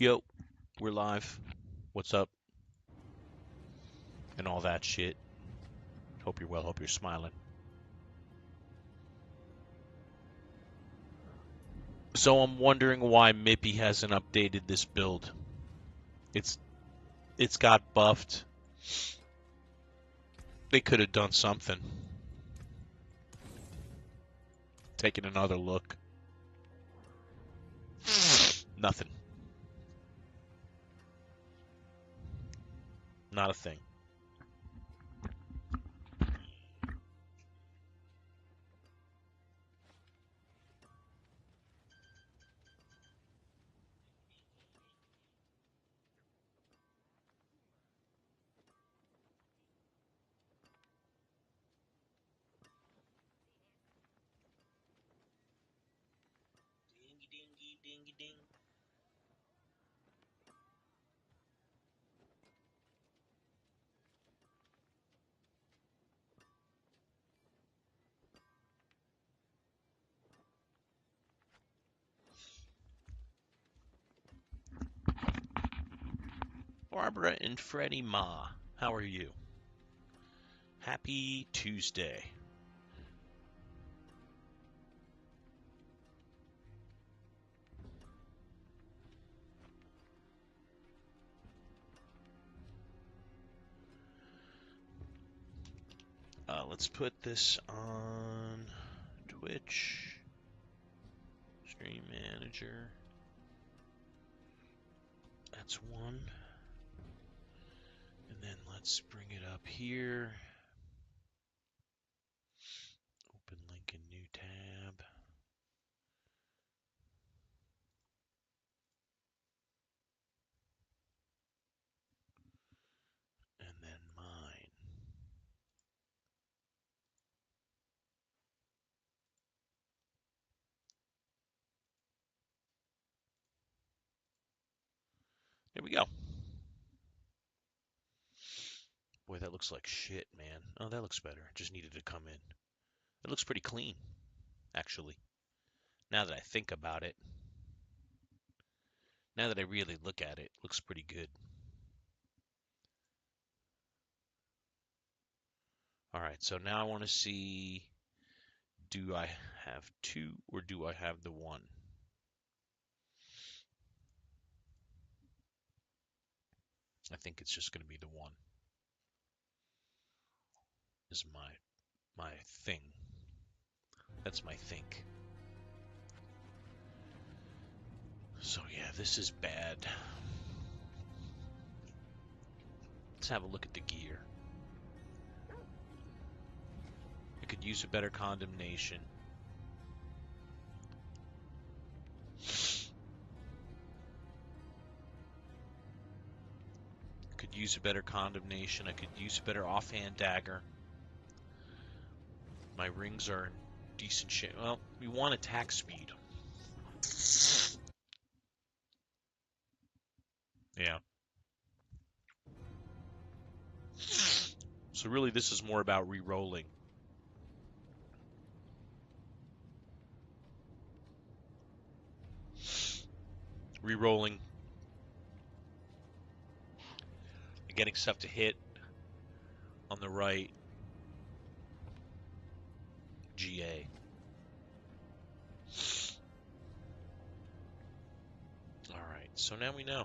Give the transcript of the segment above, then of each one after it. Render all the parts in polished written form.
Yo, we're live. What's up? And all that shit. Hope you're well. Hope you're smiling. So I'm wondering why Mippy hasn't updated this build. It's it's got buffed. They could have done something. Taken another look. Nothing. Not a thing. Dingy dingy dingy ding. Barbara and Freddie Ma, how are you? Happy Tuesday. Let's put this on Twitch. Stream Manager. That's one. And then let's bring it up here. Open link in new tab. And then mine. There we go. Boy, that looks like shit, man. Oh, that looks better. Just needed to come in. It looks pretty clean, actually. Now that I think about it. Now that I really look at it, it looks pretty good. All right, so now I want to see, do I have two or do I have the one? I think it's just going to be the one. Is my thing. That's my think. So yeah, this is bad. Let's have a look at the gear. I could use a better condemnation. Could use a better condemnation. I could use a better offhand dagger. My rings are in decent shape. Well, we want attack speed. Yeah. So really this is more about re-rolling. Re-rolling. And getting stuff to hit on the right. GA. Alright, so now we know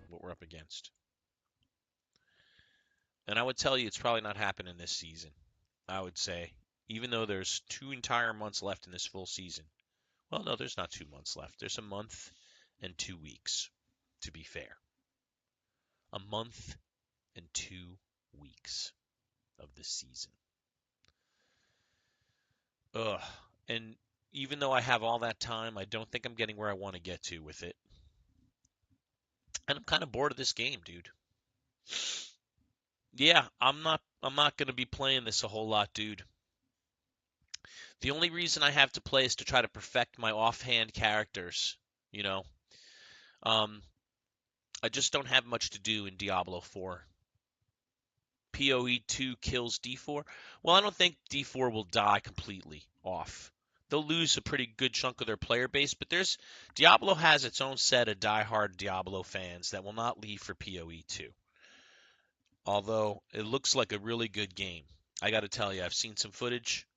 what we're up against. And I would tell you it's probably not happening this season. I would say, even though there's 2 entire months left in this full season. Well, no, there's not 2 months left. There's a month and 2 weeks, to be fair. A month and 2 weeks of the season. Ugh. And even though I have all that time, I don't think I'm getting where I want to get to with it. And I'm kind of bored of this game, dude. Yeah, I'm not going to be playing this a whole lot, dude. The only reason I have to play is to try to perfect my offhand characters, you know. I just don't have much to do in Diablo 4. PoE 2 kills D4. Well, I don't think D4 will die completely off. they'll lose a pretty good chunk of their player base, but Diablo has its own set of diehard Diablo fans that will not leave for PoE 2. Although it looks like a really good game. I got to tell you, I've seen some footage.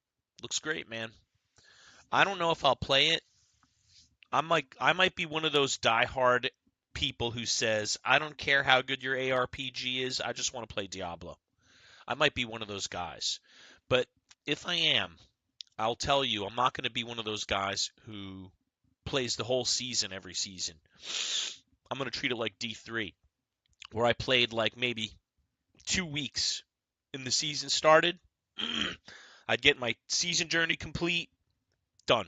Looks great, man. I don't know if I'll play it. I might be one of those diehard people who says, I don't care how good your ARPG is, I just want to play Diablo. I might be one of those guys. But if I am, I'll tell you, I'm not going to be one of those guys who plays the whole season every season. I'm going to treat it like D3, where I played like maybe 2 weeks and the season started. I'd get my season journey complete, done,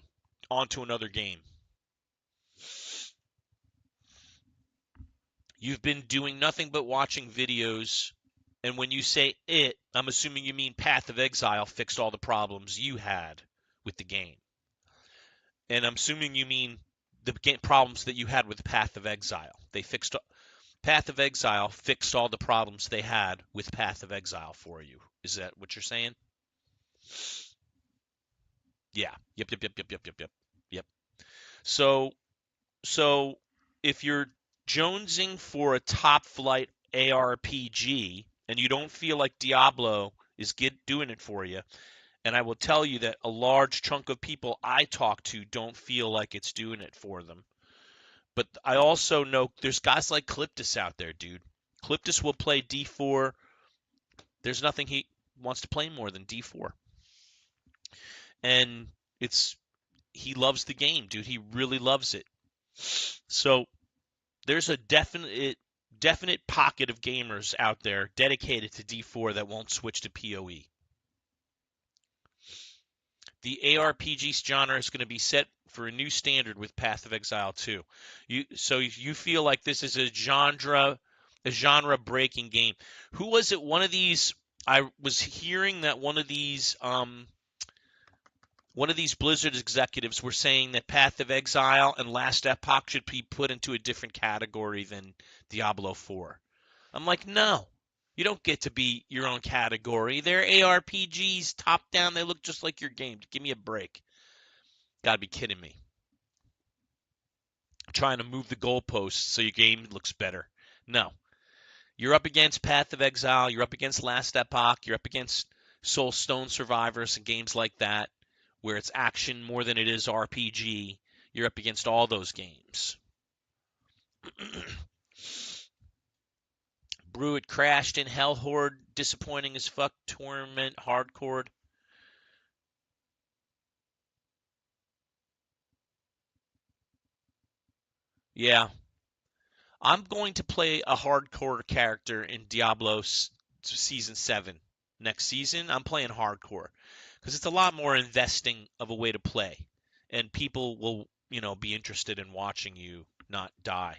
on to another game. You've been doing nothing but watching videos, and when you say it, I'm assuming you mean Path of Exile fixed all the problems you had with the game. And I'm assuming you mean the problems that you had with Path of Exile. Path of Exile fixed all the problems they had with Path of Exile for you. Is that what you're saying? Yeah. Yep. Yep. So if you're jonesing for a top flight ARPG and you don't feel like Diablo is doing it for you, and I will tell you that a large chunk of people I talk to don't feel like it's doing it for them. But I also know there's guys like Cliptus out there, dude. Cliptus will play D4. There's nothing he wants to play more than D4. And he loves the game, dude. He really loves it. So there's a definite pocket of gamers out there dedicated to D4 that won't switch to PoE. The ARPG genre is going to be set for a new standard with Path of Exile 2. So you feel like this is a genre breaking game. Who was it? One of these, I was hearing that one of these Blizzard executives were saying that Path of Exile and Last Epoch should be put into a different category than Diablo 4. I'm like, no. You don't get to be your own category. They're ARPGs, top down. They look just like your game. Give me a break. Gotta be kidding me. Trying to move the goalposts so your game looks better. No. You're up against Path of Exile. You're up against Last Epoch. You're up against Soulstone Survivors and games like that, where it's action more than it is RPG. You're up against all those games. Brew crashed in Hell Horde, disappointing as fuck. Torment hardcore. Yeah, I'm going to play a hardcore character in Diablo Season 7 next season. I'm playing hardcore because it's a lot more investing of a way to play, and people will, be interested in watching you not die.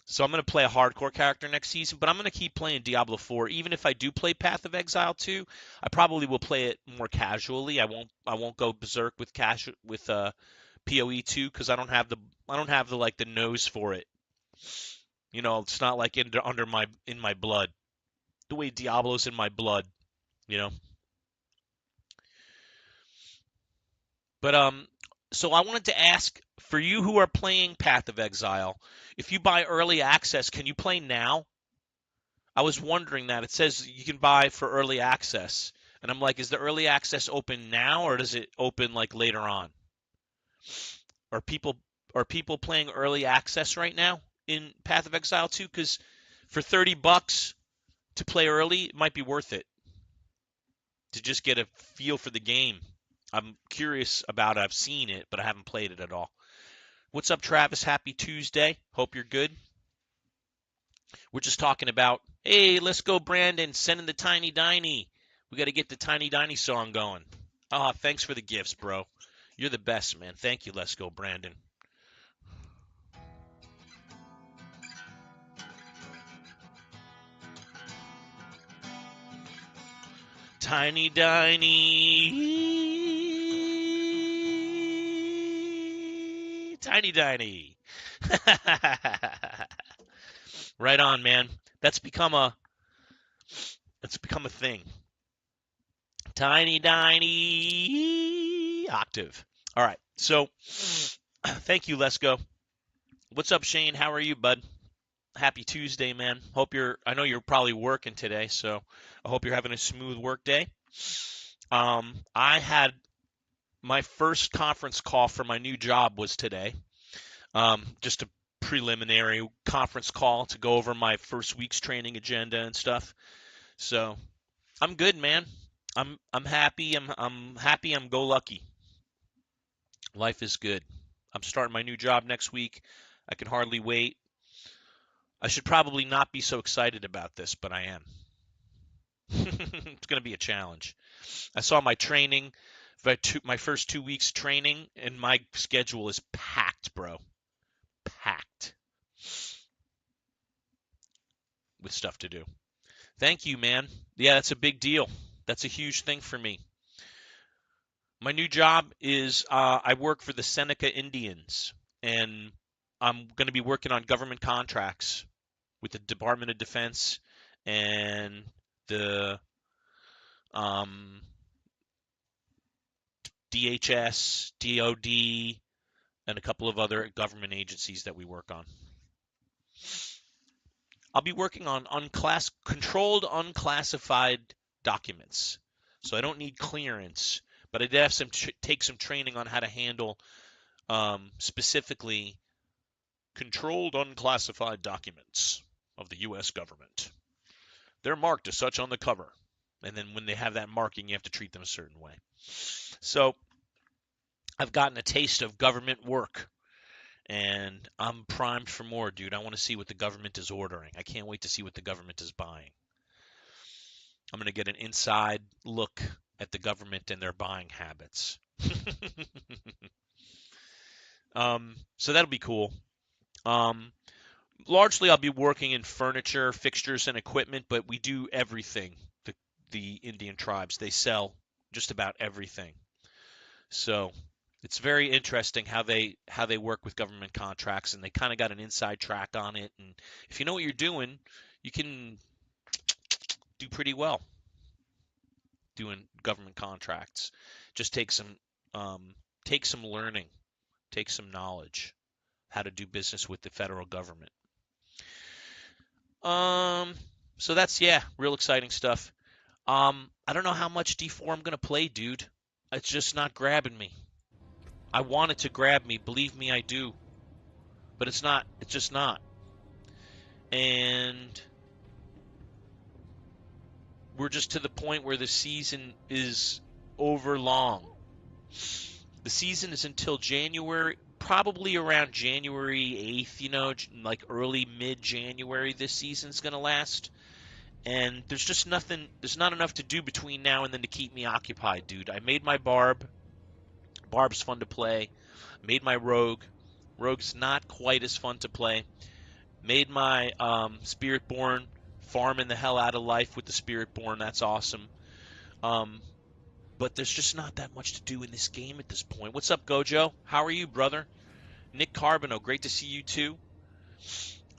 So I'm going to play a hardcore character next season, but I'm going to keep playing Diablo 4. Even if I do play Path of Exile 2, I probably will play it more casually. I won't go berserk with PoE 2 because I don't have the like the nose for it. It's not like in my blood. The way Diablo's in my blood, you know. But so I wanted to ask for you who are playing Path of Exile, if you buy early access, can you play now? I was wondering that. It says you can buy for early access. And I'm like, is the early access open now or does it open like later on? Are people playing early access right now in Path of Exile 2? Because for $30 to play early, it might be worth it to just get a feel for the game. I'm curious about it. I've seen it, but I haven't played it at all. What's up, Travis? Happy Tuesday. Hope you're good. We're just talking about, hey, let's go, Brandon. Sending the Tiny Diny. We got to get the Tiny Diny song going. Thanks for the gifts, bro. You're the best, man. Thank you, Let's Go, Brandon. Tiny Diny. Tiny Diny. Right on, man. That's become a thing. Tiny, tiny octave. All right. So, thank you. Let's go. What's up, Shane? How are you, bud? Happy Tuesday, man. I know you're probably working today, so I hope you're having a smooth work day. I had my first conference call for my new job was today. Just a preliminary conference call to go over my first week's training agenda and stuff. So I'm good, man. I'm happy. I'm happy. I'm go lucky. Life is good. I'm starting my new job next week. I can hardly wait. I should probably not be so excited about this, but I am. It's going to be a challenge. I saw my training, my first 2 weeks training, and my schedule is packed, bro. Packed with stuff to do. Thank you, man. Yeah, that's a big deal. That's a huge thing for me. My new job is I work for the Seneca Indians, and I'm going to be working on government contracts with the Department of Defense and the DHS, DOD, and a couple of other government agencies that we work on. I'll be working on controlled unclassified documents. So I don't need clearance, but I did have take some training on how to handle specifically controlled unclassified documents of the U.S. government. They're marked as such on the cover. And then when they have that marking, you have to treat them a certain way. So I've gotten a taste of government work, and I'm primed for more, dude. I want to see what the government is ordering. I can't wait to see what the government is buying. I'm going to get an inside look at the government and their buying habits. So that'll be cool. Largely, I'll be working in furniture, fixtures, and equipment, but we do everything. The Indian tribes, they sell just about everything. So it's very interesting how they work with government contracts, and they kind of got an inside track on it. And if you know what you're doing, you can do pretty well doing government contracts. Just take some learning, take some knowledge how to do business with the federal government. So that's real exciting stuff. I don't know how much D4 I'm gonna play, dude. It's just not grabbing me. I want it to grab me, believe me, I do. But it's not. It's just not. And we're just to the point where the season is over long. The season is until January, probably around January 8th, like early mid-January this season's going to last. And there's just nothing, there's not enough to do between now and then to keep me occupied, dude. I made my barb. Barb's fun to play. Made my rogue. Rogue's not quite as fun to play. Made my Spiritborn, farming the hell out of life with the Spiritborn. That's awesome. But there's just not that much to do in this game at this point. What's up, Gojo? How are you, brother? Nick Carbino, great to see you too.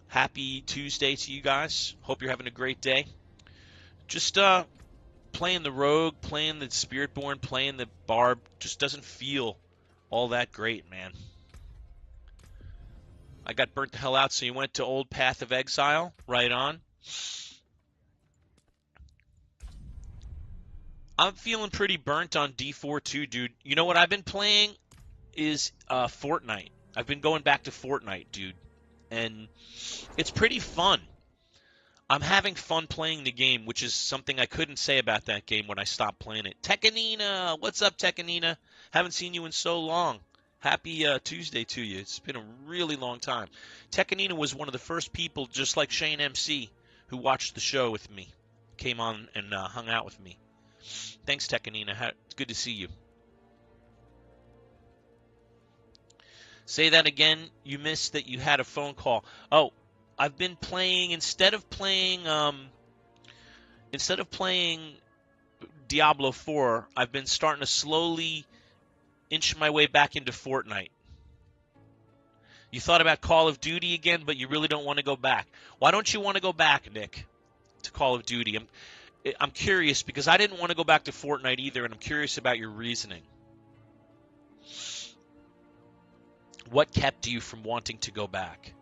Happy Tuesday to you guys. Hope you're having a great day. Just playing the rogue, playing the Spiritborn, playing the barb just doesn't feel all that great, man. I got burnt the hell out, so you went to Old Path of Exile. Right on. I'm feeling pretty burnt on D4 too, dude. You know what I've been playing is Fortnite. I've been going back to Fortnite, dude. And it's pretty fun. I'm having fun playing the game, which is something I couldn't say about that game when I stopped playing it. Tekanina! What's up, Tekanina? Haven't seen you in so long. Happy Tuesday to you. It's been a really long time. Tekanina was one of the first people, just like Shane MC, who watched the show with me. Came on and hung out with me. Thanks, Tekanina. It's good to see you. Say that again. You missed that you had a phone call. Oh, I've been playing instead of playing Diablo 4. I've been starting to slowly inch my way back into Fortnite. You thought about Call of Duty again, but you really don't want to go back. Why don't you want to go back, Nick, to Call of Duty? I'm curious because I didn't want to go back to Fortnite either, and I'm curious about your reasoning. What kept you from wanting to go back?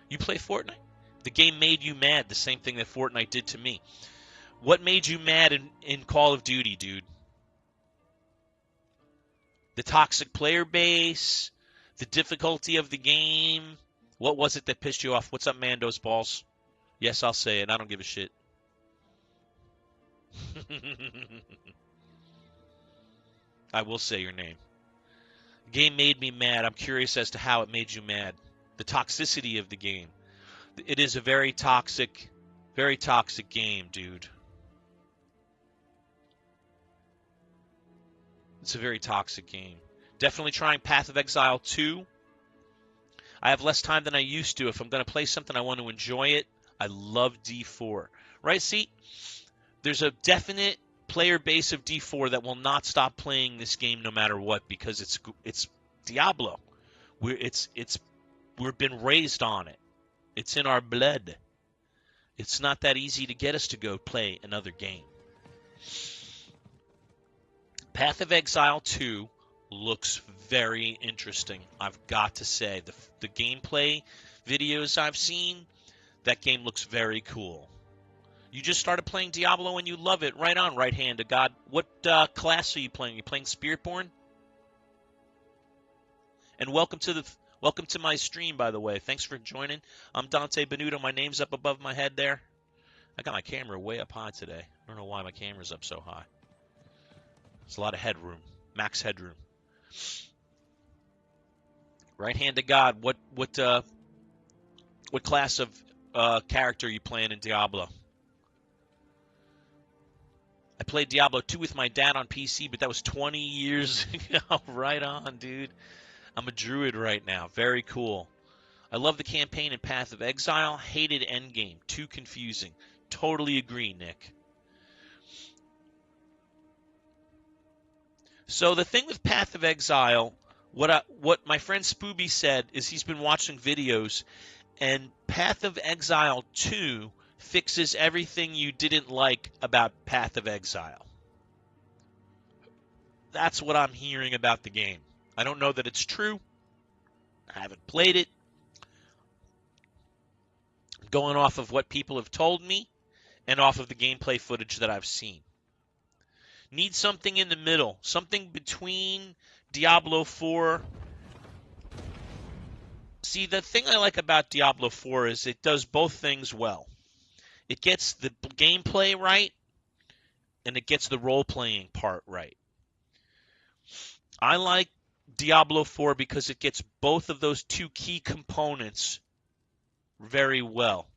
You play Fortnite? The game made you mad, the same thing that Fortnite did to me. What made you mad in Call of Duty, dude? The toxic player base, the difficulty of the game. What was it that pissed you off? What's up, Mando's balls? Yes, I'll say it. I don't give a shit. I will say your name. The game made me mad. I'm curious as to how it made you mad. The toxicity of the game. It is a very toxic game, dude. It's a very toxic game. Definitely trying Path of Exile 2. I have less time than I used to. If I'm going to play something, I want to enjoy it. I love D4. Right? See, there's a definite player base of D4 that will not stop playing this game no matter what because it's Diablo. We've been raised on it. It's in our blood. It's not that easy to get us to go play another game. Path of Exile 2 looks very interesting. I've got to say, the gameplay videos I've seen, that game looks very cool. You just started playing Diablo and you love it. Right on, right hand to God. What class are you playing? Are you playing Spiritborn? And welcome to my stream, by the way. Thanks for joining. I'm Dante Benuto. My name's up above my head there. I got my camera way up high today. I don't know why my camera's up so high. There's a lot of headroom, max headroom. Right hand to God. What class of character are you playing in Diablo? I played Diablo 2 with my dad on PC, but that was 20 years ago. Right on, dude. I'm a druid right now. Very cool. I love the campaign in Path of Exile. Hated Endgame. Too confusing. Totally agree, Nick. So the thing with Path of Exile, what my friend Spooby said is he's been watching videos, and Path of Exile 2 fixes everything you didn't like about Path of Exile. That's what I'm hearing about the game. I don't know that it's true. I haven't played it. I'm going off of what people have told me and off of the gameplay footage that I've seen. Need something in the middle, something between Diablo 4. See, the thing I like about Diablo 4 is it does both things well. It gets the gameplay right, and it gets the role-playing part right. I like Diablo 4 because it gets both of those two key components very well.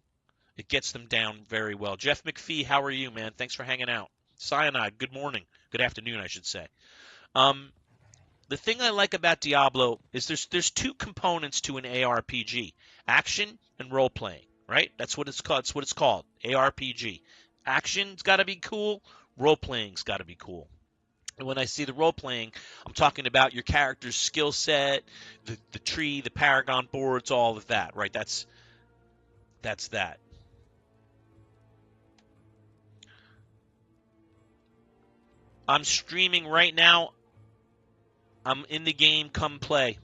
It gets them down very well. Jeff McPhee, how are you, man? Thanks for hanging out. Cyanide, good morning. Good afternoon, I should say. The thing I like about Diablo is there's two components to an ARPG, action and role-playing, right? That's what it's called. That's what it's called, ARPG. Action's got to be cool. Role-playing's got to be cool. And when I see the role-playing, I'm talking about your character's skill set, the tree, the Paragon boards, all of that, right? That's that. I'm streaming right now. I'm in the game. Come play.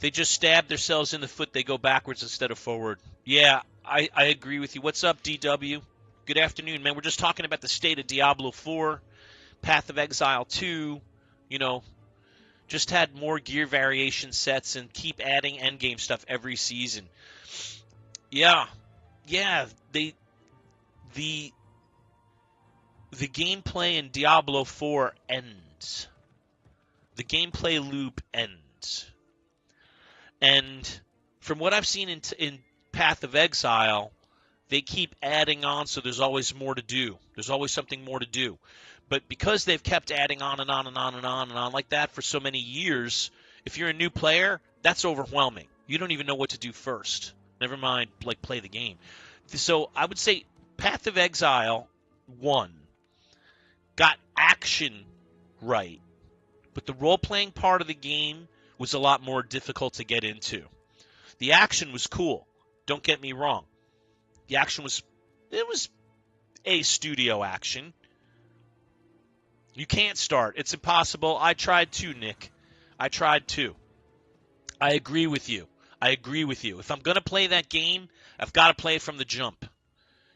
They just stab themselves in the foot. They go backwards instead of forward. Yeah, I agree with you. What's up, DW? Good afternoon, man. We're just talking about the state of Diablo 4, Path of Exile 2, you know, just had more gear variation sets and keep adding endgame stuff every season. Yeah, the gameplay in Diablo 4 ends. The gameplay loop ends. And from what I've seen in Path of Exile, they keep adding on, so there's always more to do. There's always something more to do. But because they've kept adding on and on and on and on and on like that for so many years, if you're a new player, that's overwhelming. You don't even know what to do first. Never mind, like, play the game. So I would say Path of Exile 1 got action right. But the role-playing part of the game was a lot more difficult to get into. The action was cool. Don't get me wrong. The action was a studio action. You can't start. It's impossible. I tried too, Nick. I tried too. I agree with you. If I'm going to play that game, I've got to play it from the jump.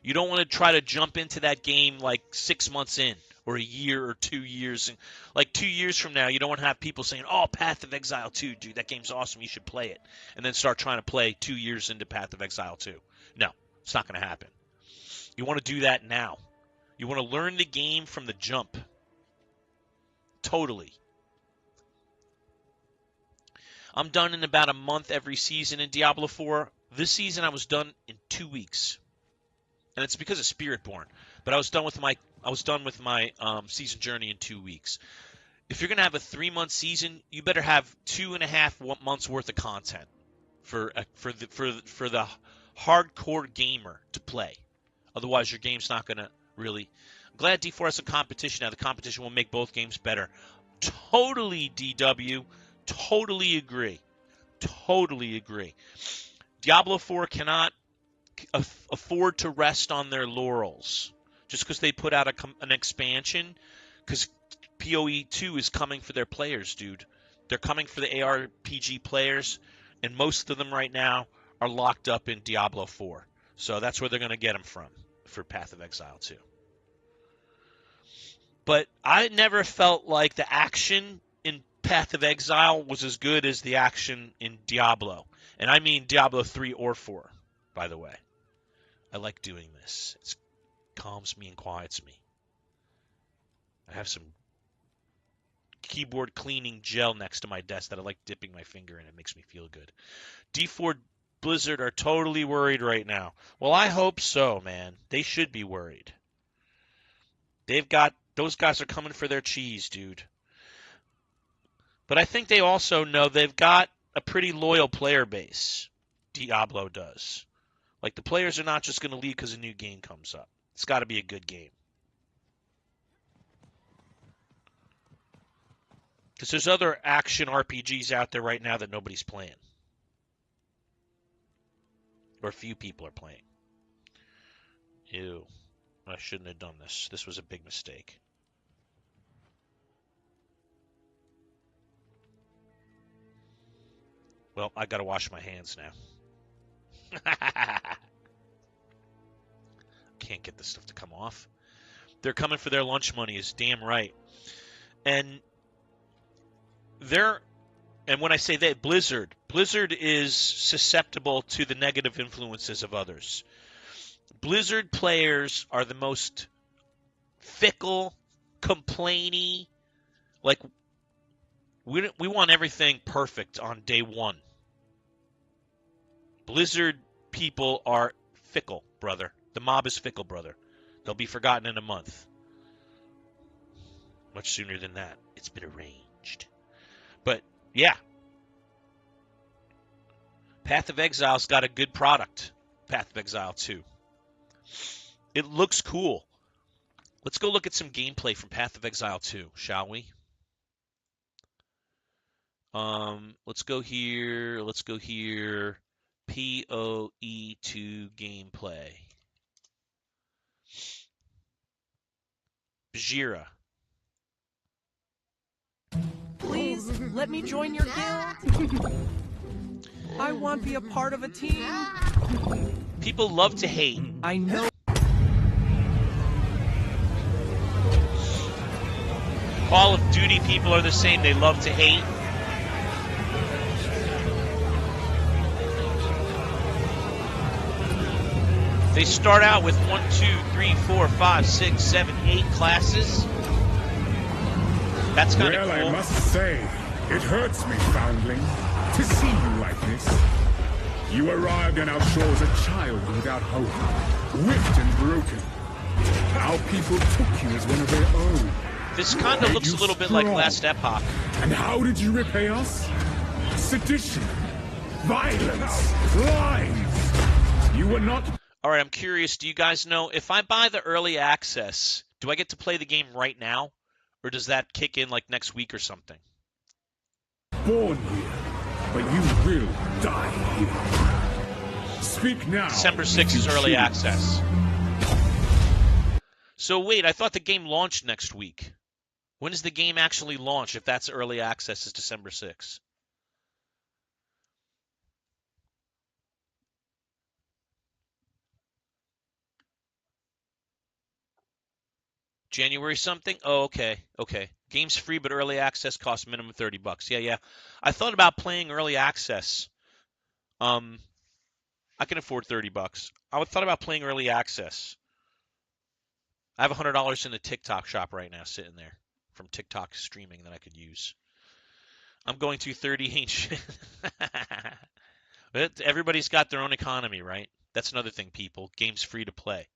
You don't want to try to jump into that game like 6 months in or a year or 2 years. And like 2 years from now, you don't want to have people saying, oh, Path of Exile 2, dude, that game's awesome. You should play it. And then start trying to play 2 years into Path of Exile 2. No, it's not going to happen. You want to do that now. You want to learn the game from the jump. Totally. I'm done in about a month every season in Diablo 4. This season I was done in 2 weeks. And it's because of Spiritborn. But I was done with my season journey in 2 weeks. If you're going to have a 3-month season, you better have 2.5 months worth of content for the hardcore gamer to play. Otherwise, your game's not going to really. I'm glad D4 has a competition now. The competition will make both games better. Totally, DW. Totally agree. Diablo 4 cannot afford to rest on their laurels just because they put out an expansion, because PoE 2 is coming for their players, dude. They're coming for the ARPG players, and most of them right now are locked up in Diablo 4. So that's where they're going to get them from for Path of Exile 2. But I never felt like the action in Path of Exile was as good as the action in Diablo. And I mean Diablo 3 or 4, by the way. I like doing this. It calms me and quiets me. I have some keyboard cleaning gel next to my desk that I like dipping my finger in. It makes me feel good. D4 Blizzard are totally worried right now. Well, I hope so, man. They should be worried. Those guys are coming for their cheese, dude. But I think they also know they've got a pretty loyal player base. Diablo does. Like, the players are not just going to leave because a new game comes up. It's got to be a good game. Because there's other action RPGs out there right now that nobody's playing. Or few people are playing. Ew. I shouldn't have done this. This was a big mistake. Well, I got to wash my hands now. Can't get this stuff to come off. They're coming for their lunch money is damn right. And when I say that, Blizzard is susceptible to the negative influences of others. Blizzard players are the most fickle, complainy, like we want everything perfect on day one. Blizzard people are fickle, brother. The mob is fickle, brother. They'll be forgotten in a month. Much sooner than that. It's been arranged. But, yeah. Path of Exile's got a good product. Path of Exile 2. It looks cool. Let's go look at some gameplay from Path of Exile 2, shall we? Let's go here. PoE2 gameplay. Bajira. Please, let me join your guild. I want to be a part of a team. People love to hate. I know. Call of Duty people are the same. They love to hate. They start out with 1, 2, 3, 4, 5, 6, 7, 8 classes. That's kind of cool. Well, I must say, it hurts me, foundling, to see you like this. You arrived on our shores a child without hope, whipped and broken. Our people took you as one of their own. This kind of looks a little bit like Last Epoch. And how did you repay us? Sedition, violence, lies. You were not... All right, I'm curious. Do you guys know, if I buy the early access, do I get to play the game right now? Or does that kick in like next week or something? Born here, but you will die here. Speak now. December if 6th you is early choose. access. So wait, I thought the game launched next week. When does the game actually launch if that's early access is December 6th? January something? Oh, okay. Okay. Game's free, but early access costs minimum $30. Yeah. I thought about playing early access. I can afford $30. I thought about playing early access. I have $100 in the TikTok shop right now sitting there from TikTok streaming that I could use. I'm going to 30 inch. Everybody's got their own economy, right? That's another thing, people. Game's free to play.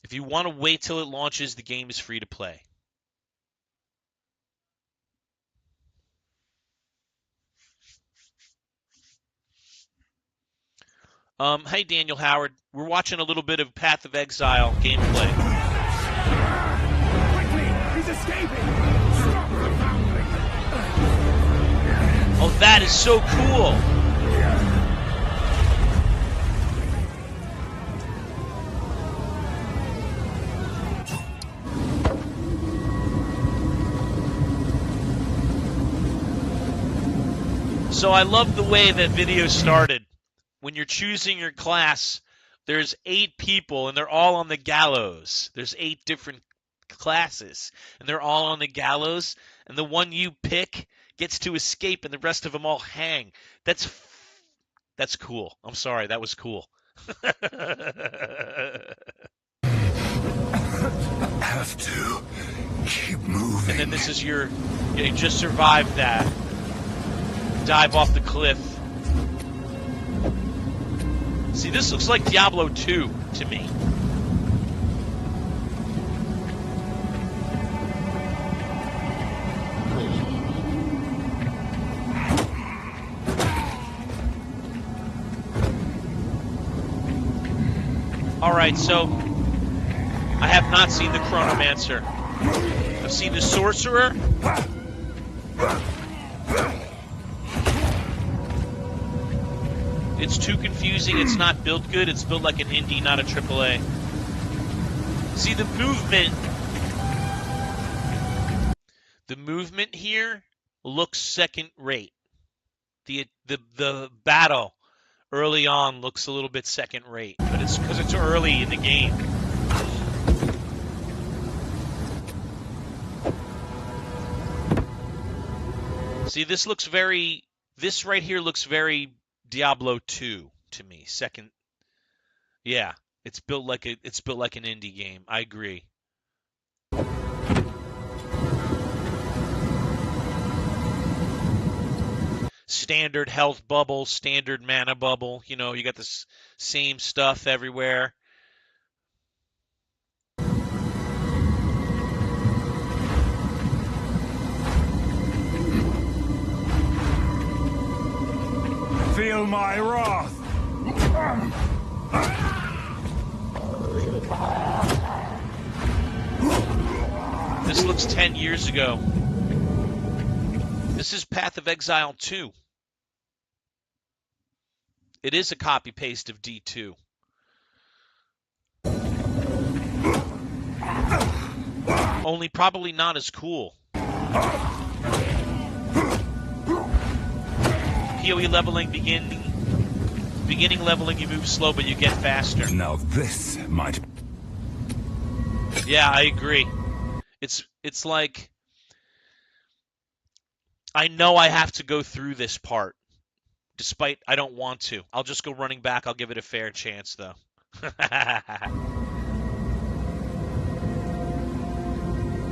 If you want to wait till it launches, the game is free to play. Hey, Daniel Howard. We're watching a little bit of Path of Exile gameplay. Quickly, he's escaping. Stop the foundling. Oh, that is so cool. So I love the way that video started. When you're choosing your class, there's 8 people and they're all on the gallows. There's 8 different classes and they're all on the gallows, and the one you pick gets to escape and the rest of them all hang. That's cool. I'm sorry, that was cool. Have to keep moving. And then this is you just survived that. Dive off the cliff. See, this looks like Diablo 2 to me. All right, so I have not seen the Chronomancer. I've seen the Sorcerer. It's too confusing. It's not built good. It's built like an indie, not a AAA. See, the movement here looks second rate. The battle early on looks a little bit second rate, but it's because it's early in the game. See, this right here looks very Diablo 2 to me. Second, yeah, it's built like an indie game. I agree. Standard health bubble, standard mana bubble. You know, you got the same stuff everywhere. Feel my wrath. This looks 10 years ago. This is Path of Exile 2. It is a copy-paste of D2. Only probably not as cool. PoE leveling, beginning leveling, you move slow, but you get faster. Now this might... Yeah, I agree. It's like, I know I have to go through this part, despite I don't want to. I'll just go running back. I'll give it a fair chance, though.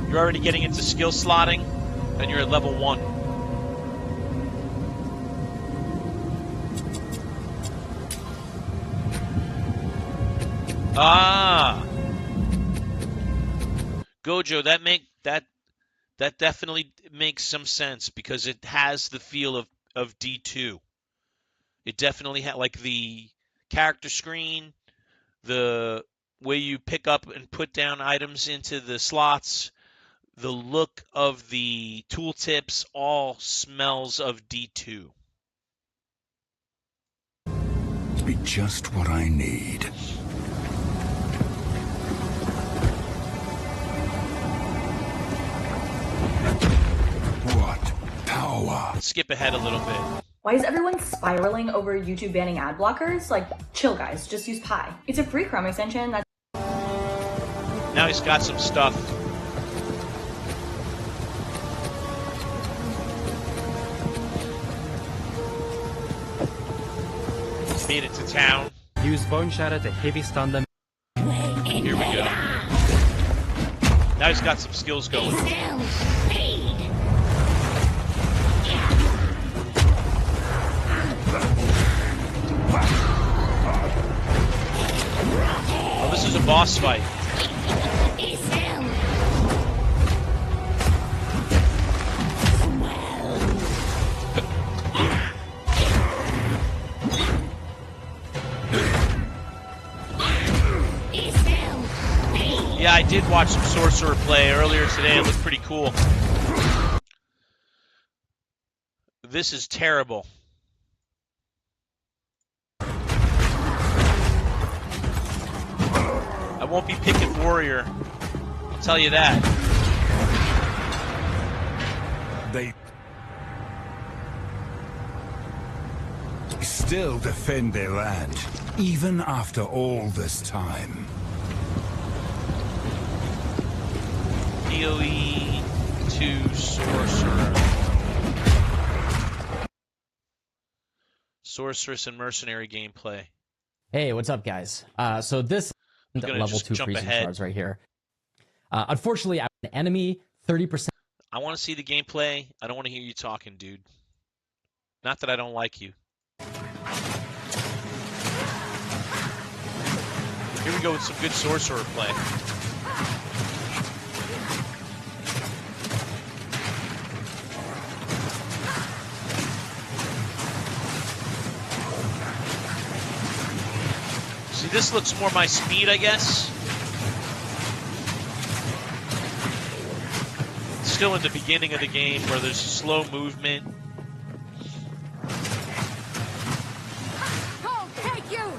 You're already getting into skill slotting, and you're at level 1. Ah, Gojo, that definitely makes some sense because it has the feel of D2. It definitely had like the character screen, the way you pick up and put down items into the slots, The look of the tooltips all smells of D2. Be just what I need. What power? Let's skip ahead a little bit. Why is everyone spiraling over YouTube banning ad blockers? Like, chill guys, just use Pi. It's a free Chrome extension that's... Now he's got some stuff. Made it to town. Use Bone Shatter to heavy stun them. Here we go. Now he's got some skills going. Oh, this is a boss fight. Yeah, I did watch some Sorcerer play earlier today. It looked pretty cool. This is terrible. I won't be picking Warrior. I'll tell you that. They still defend their land, even after all this time. DOE to Sorcerer. Sorceress and Mercenary gameplay. Hey, what's up, guys? So this level 2 freezing shards right here. Unfortunately, I'm an enemy. 30%. I want to see the gameplay. I don't want to hear you talking, dude. Not that I don't like you. Here we go with some good Sorcerer play. See, this looks more my speed, I guess. Still in the beginning of the game where there's slow movement. I'll take you.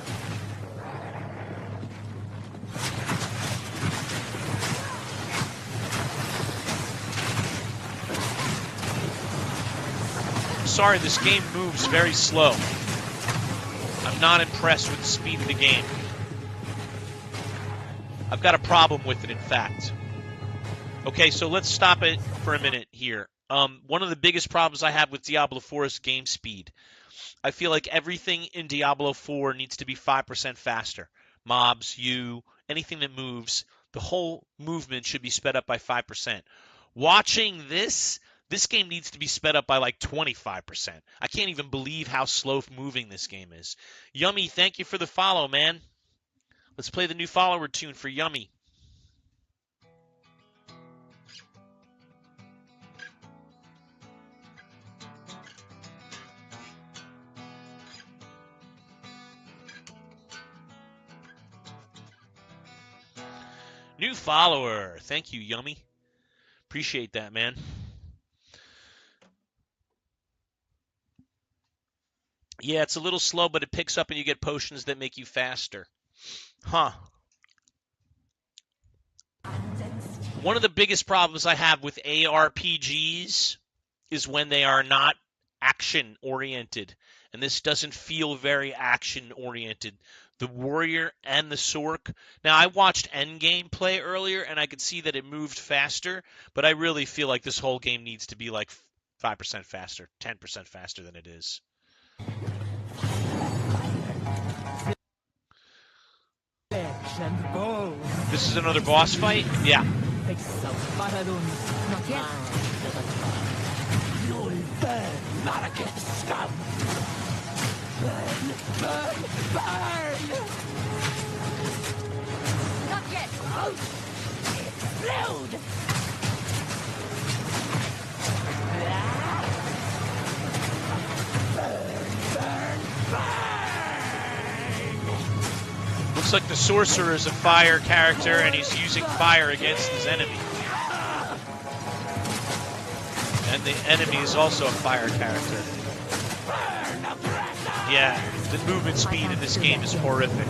Sorry, this game moves very slow. I'm not impressed with the speed of the game. I've got a problem with it, in fact. Okay, so let's stop it for a minute here. One of the biggest problems I have with Diablo 4 is game speed. I feel like everything in Diablo 4 needs to be 5% faster. Mobs, you, anything that moves, the whole movement should be sped up by 5%. Watching this game needs to be sped up by like 25%. I can't even believe how slow moving this game is. Yummy, thank you for the follow, man. Let's play the new follower tune for Yummy. New follower. Thank you, Yummy. Appreciate that, man. Yeah, it's a little slow, but it picks up and you get potions that make you faster. Huh. One of the biggest problems I have with ARPGs is when they are not action-oriented. And this doesn't feel very action-oriented. The Warrior and the Sork. Now, I watched Endgame play earlier, and I could see that it moved faster, but I really feel like this whole game needs to be like 5% faster, 10% faster than it is. This is another boss fight? Yeah. Not yet. You'll burn, Marrakech scum! Burn, burn, burn! Not yet. Explode! Looks like the Sorcerer is a fire character, and he's using fire against his enemy. and the enemy is also a fire character. Yeah, the movement speed in this game is horrific.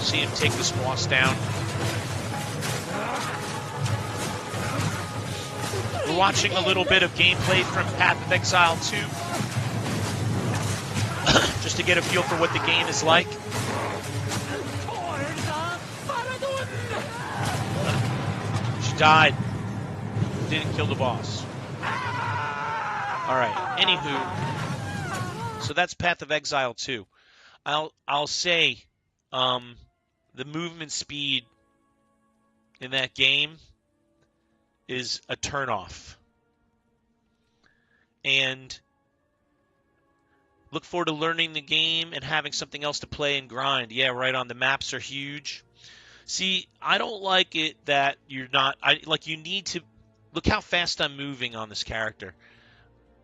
See him take this boss down. We're watching a little bit of gameplay from Path of Exile 2. Just to get a feel for what the game is like. She died. Didn't kill the boss. Alright, anywho. So that's Path of Exile 2. I'll say the movement speed in that game is a turnoff. And look forward to learning the game and having something else to play and grind. Yeah, right on. The maps are huge. See, I don't like it that you're not... you need to... Look how fast I'm moving on this character.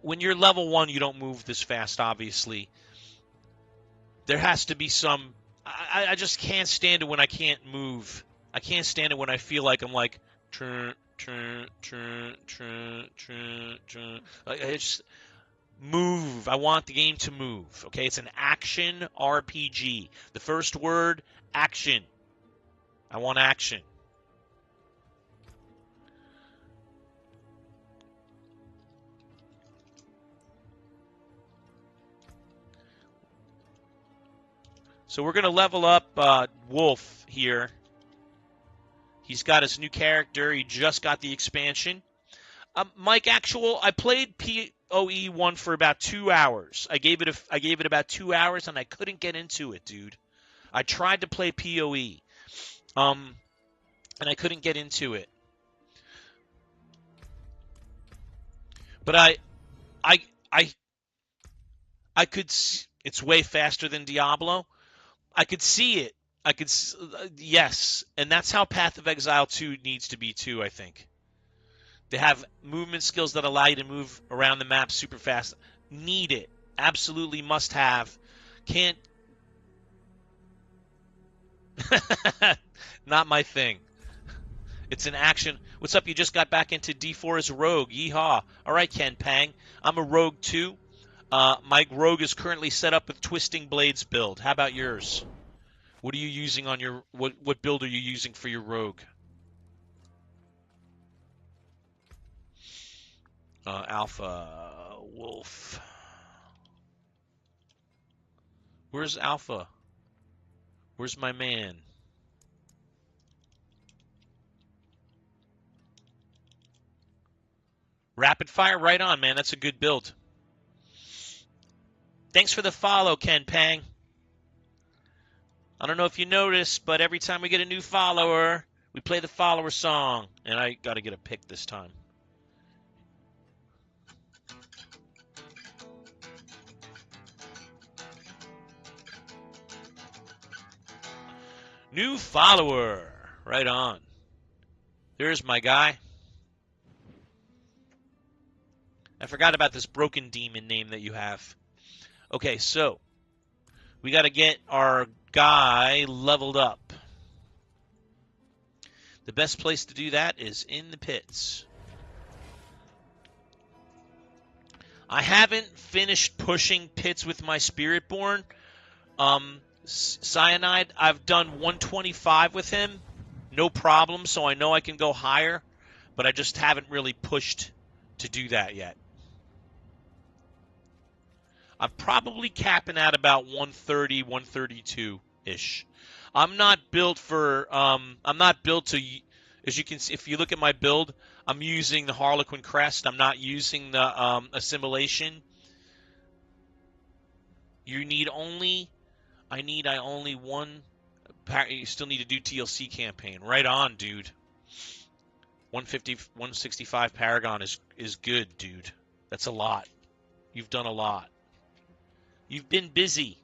When you're level 1, you don't move this fast, obviously. There has to be some... I just can't stand it when I can't move. I can't stand it when I feel like I'm like... It's... Move. I want the game to move. Okay, it's an action RPG. The first word, action. I want action. So we're going to level up Wolf here. He's got his new character. He just got the expansion. Mike, I played PoE 1 for about 2 hours. I gave it about 2 hours, and I couldn't get into it, dude. I tried to play PoE, and I couldn't get into it. But I could. It's way faster than Diablo. I could see it. Yes, and that's how Path of Exile 2 needs to be too, I think. They have movement skills that allow you to move around the map super fast. Need it. Absolutely must have. Can't. Not my thing. It's an action. What's up? You just got back into D4 as a rogue. Yeehaw. All right, Ken Pang. I'm a rogue too. My rogue is currently set up with Twisting Blades build. How about yours? What are you using on your... What build are you using for your rogue? Alpha Wolf. Where's Alpha? Where's my man? Rapid fire, right on, man. That's a good build. Thanks for the follow, Ken Pang. I don't know if you noticed, but every time we get a new follower, we play the follower song. And I got to get a pick this time. New follower. Right on. There's my guy. I forgot about this broken demon name that you have. Okay, so we got to get our guy leveled up. The best place to do that is in the pits. I haven't finished pushing pits with my Spiritborn. Cyanide, I've done 125 with him. No problem, so I know I can go higher. But I just haven't really pushed to do that yet. I'm probably capping at about 130, 132-ish. I'm not built for, I'm not built to, as you can see, if you look at my build, I'm using the Harlequin Crest. I'm not using the Assimilation. You need only, I only one, you still need to do TLC campaign. Right on, dude. 150, 165 Paragon is good, dude. That's a lot. You've done a lot. You've been busy.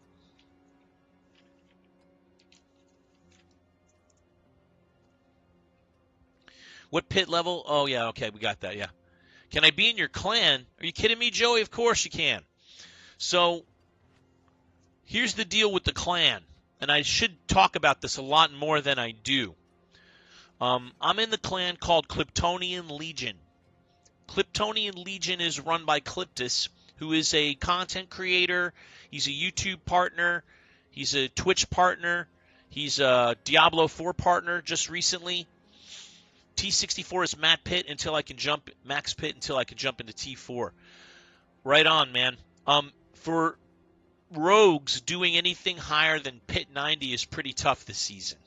What pit level? Oh, yeah, okay, we got that, yeah. Can I be in your clan? Are you kidding me, Joey? Of course you can. So, here's the deal with the clan. and I should talk about this a lot more than I do. I'm in the clan called Cliptonian Legion. Cliptonian Legion is run by Cliptus, who is a content creator. He's a YouTube partner. He's a Twitch partner. He's a Diablo 4 partner just recently. T64 is Max Pit until I can jump into T4. Right on, man. For rogues, doing anything higher than Pit 90 is pretty tough this season.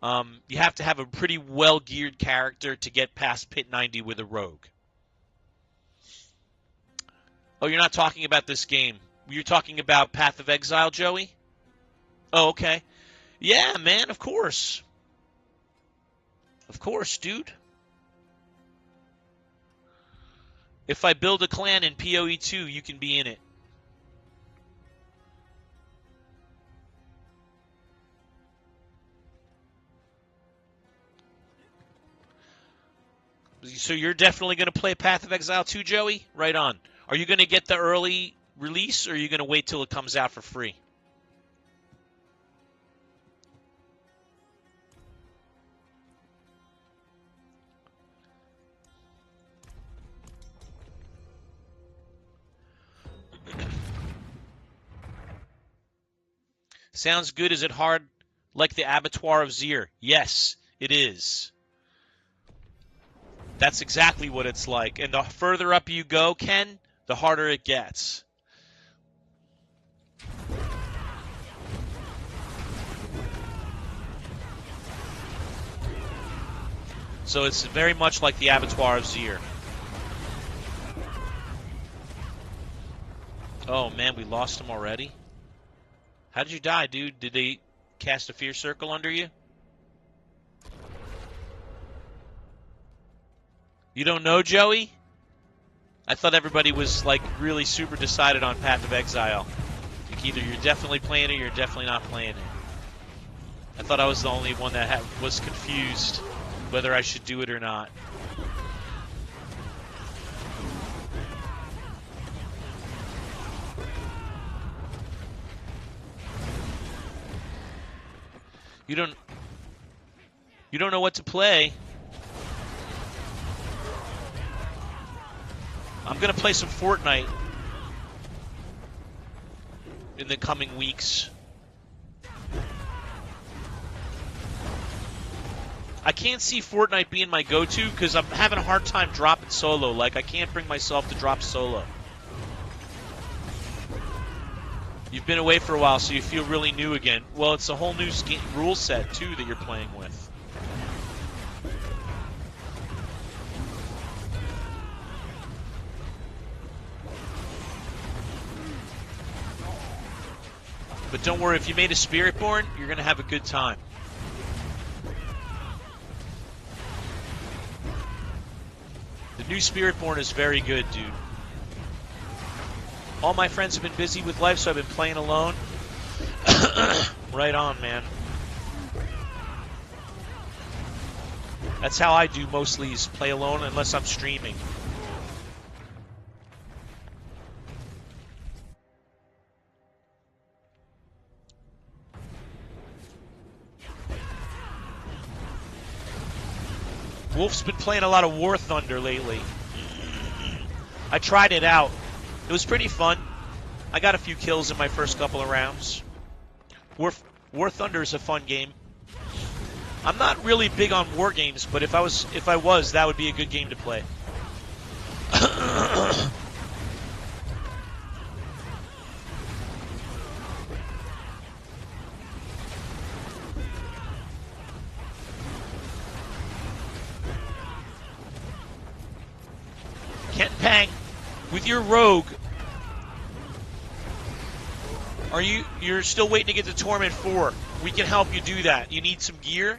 You have to have a pretty well-geared character to get past Pit 90 with a rogue. Oh, you're not talking about this game. You're talking about Path of Exile, Joey? Oh, okay. Yeah, man, of course. Of course, dude. If I build a clan in PoE 2, you can be in it. So you're definitely going to play Path of Exile 2, Joey? Right on. Are you going to get the early release, or are you going to wait till it comes out for free? Sounds good. Is it hard like the Abattoir of Zir? Yes, it is. That's exactly what it's like. And the further up you go, Ken, the harder it gets. So it's very much like the Abattoir of Zir. Oh, man, we lost him already? How did you die, dude? Did they cast a fear circle under you? You don't know, Joey? I thought everybody was, like, really super decided on Path of Exile. Like, either you're definitely playing it or you're definitely not playing it. I thought I was the only one that was confused whether I should do it or not. You don't know what to play. I'm going to play some Fortnite in the coming weeks. I can't see Fortnite being my go-to because I'm having a hard time dropping solo. Like, I can't bring myself to drop solo. You've been away for a while, so you feel really new again. Well, it's a whole new rule set, too, that you're playing with. But don't worry, if you made a Spiritborn, you're going to have a good time. The new Spiritborn is very good, dude. All my friends have been busy with life, so I've been playing alone. Right on, man. That's how I do mostly, is play alone unless I'm streaming. Wolf's been playing a lot of War Thunder lately. I tried it out. It was pretty fun. I got a few kills in my first couple of rounds. War Thunder is a fun game. I'm not really big on war games, but if I was, that would be a good game to play. Ken Pang, with your rogue, you're still waiting to get to Torment 4. We can help you do that. You need some gear?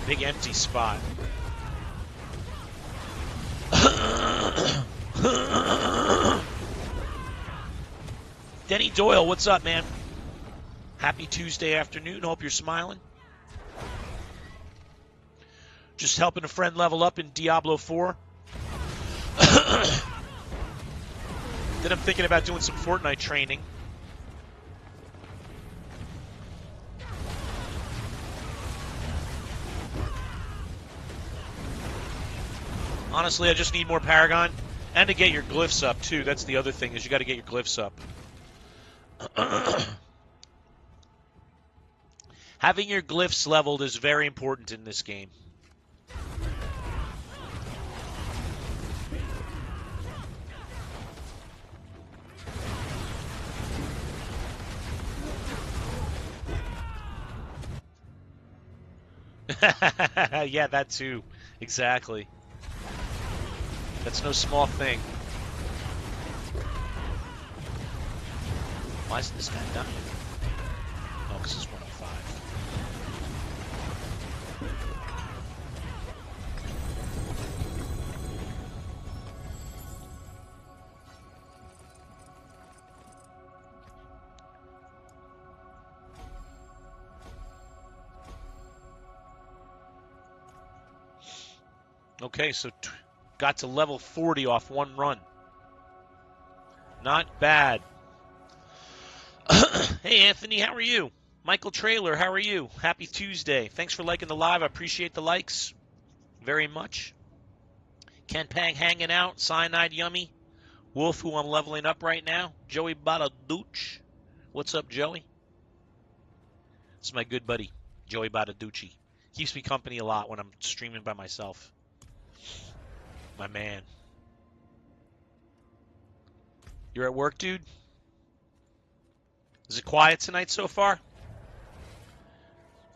Big empty spot. Denny Doyle, what's up, man? Happy Tuesday afternoon. Hope you're smiling. Just helping a friend level up in Diablo 4. Then I'm thinking about doing some Fortnite training. Honestly, I just need more Paragon. And to get your glyphs up, too. That's the other thing, is you got to get your glyphs up. Having your glyphs leveled is very important in this game. Yeah, that too. Exactly. That's no small thing. Why isn't this guy done? Oh, because it's 105. Okay, so got to level 40 off one run. Not bad. Hey, Anthony, how are you? Michael Trailer, how are you? Happy Tuesday. Thanks for liking the live. I appreciate the likes very much. Ken Pang hanging out. Cyanide Yummy. Wolf, who I'm leveling up right now. Joey Badaducci. What's up, Joey? It's my good buddy, Joey Badaducci. Keeps me company a lot when I'm streaming by myself. My man. You're at work, dude? Is it quiet tonight so far?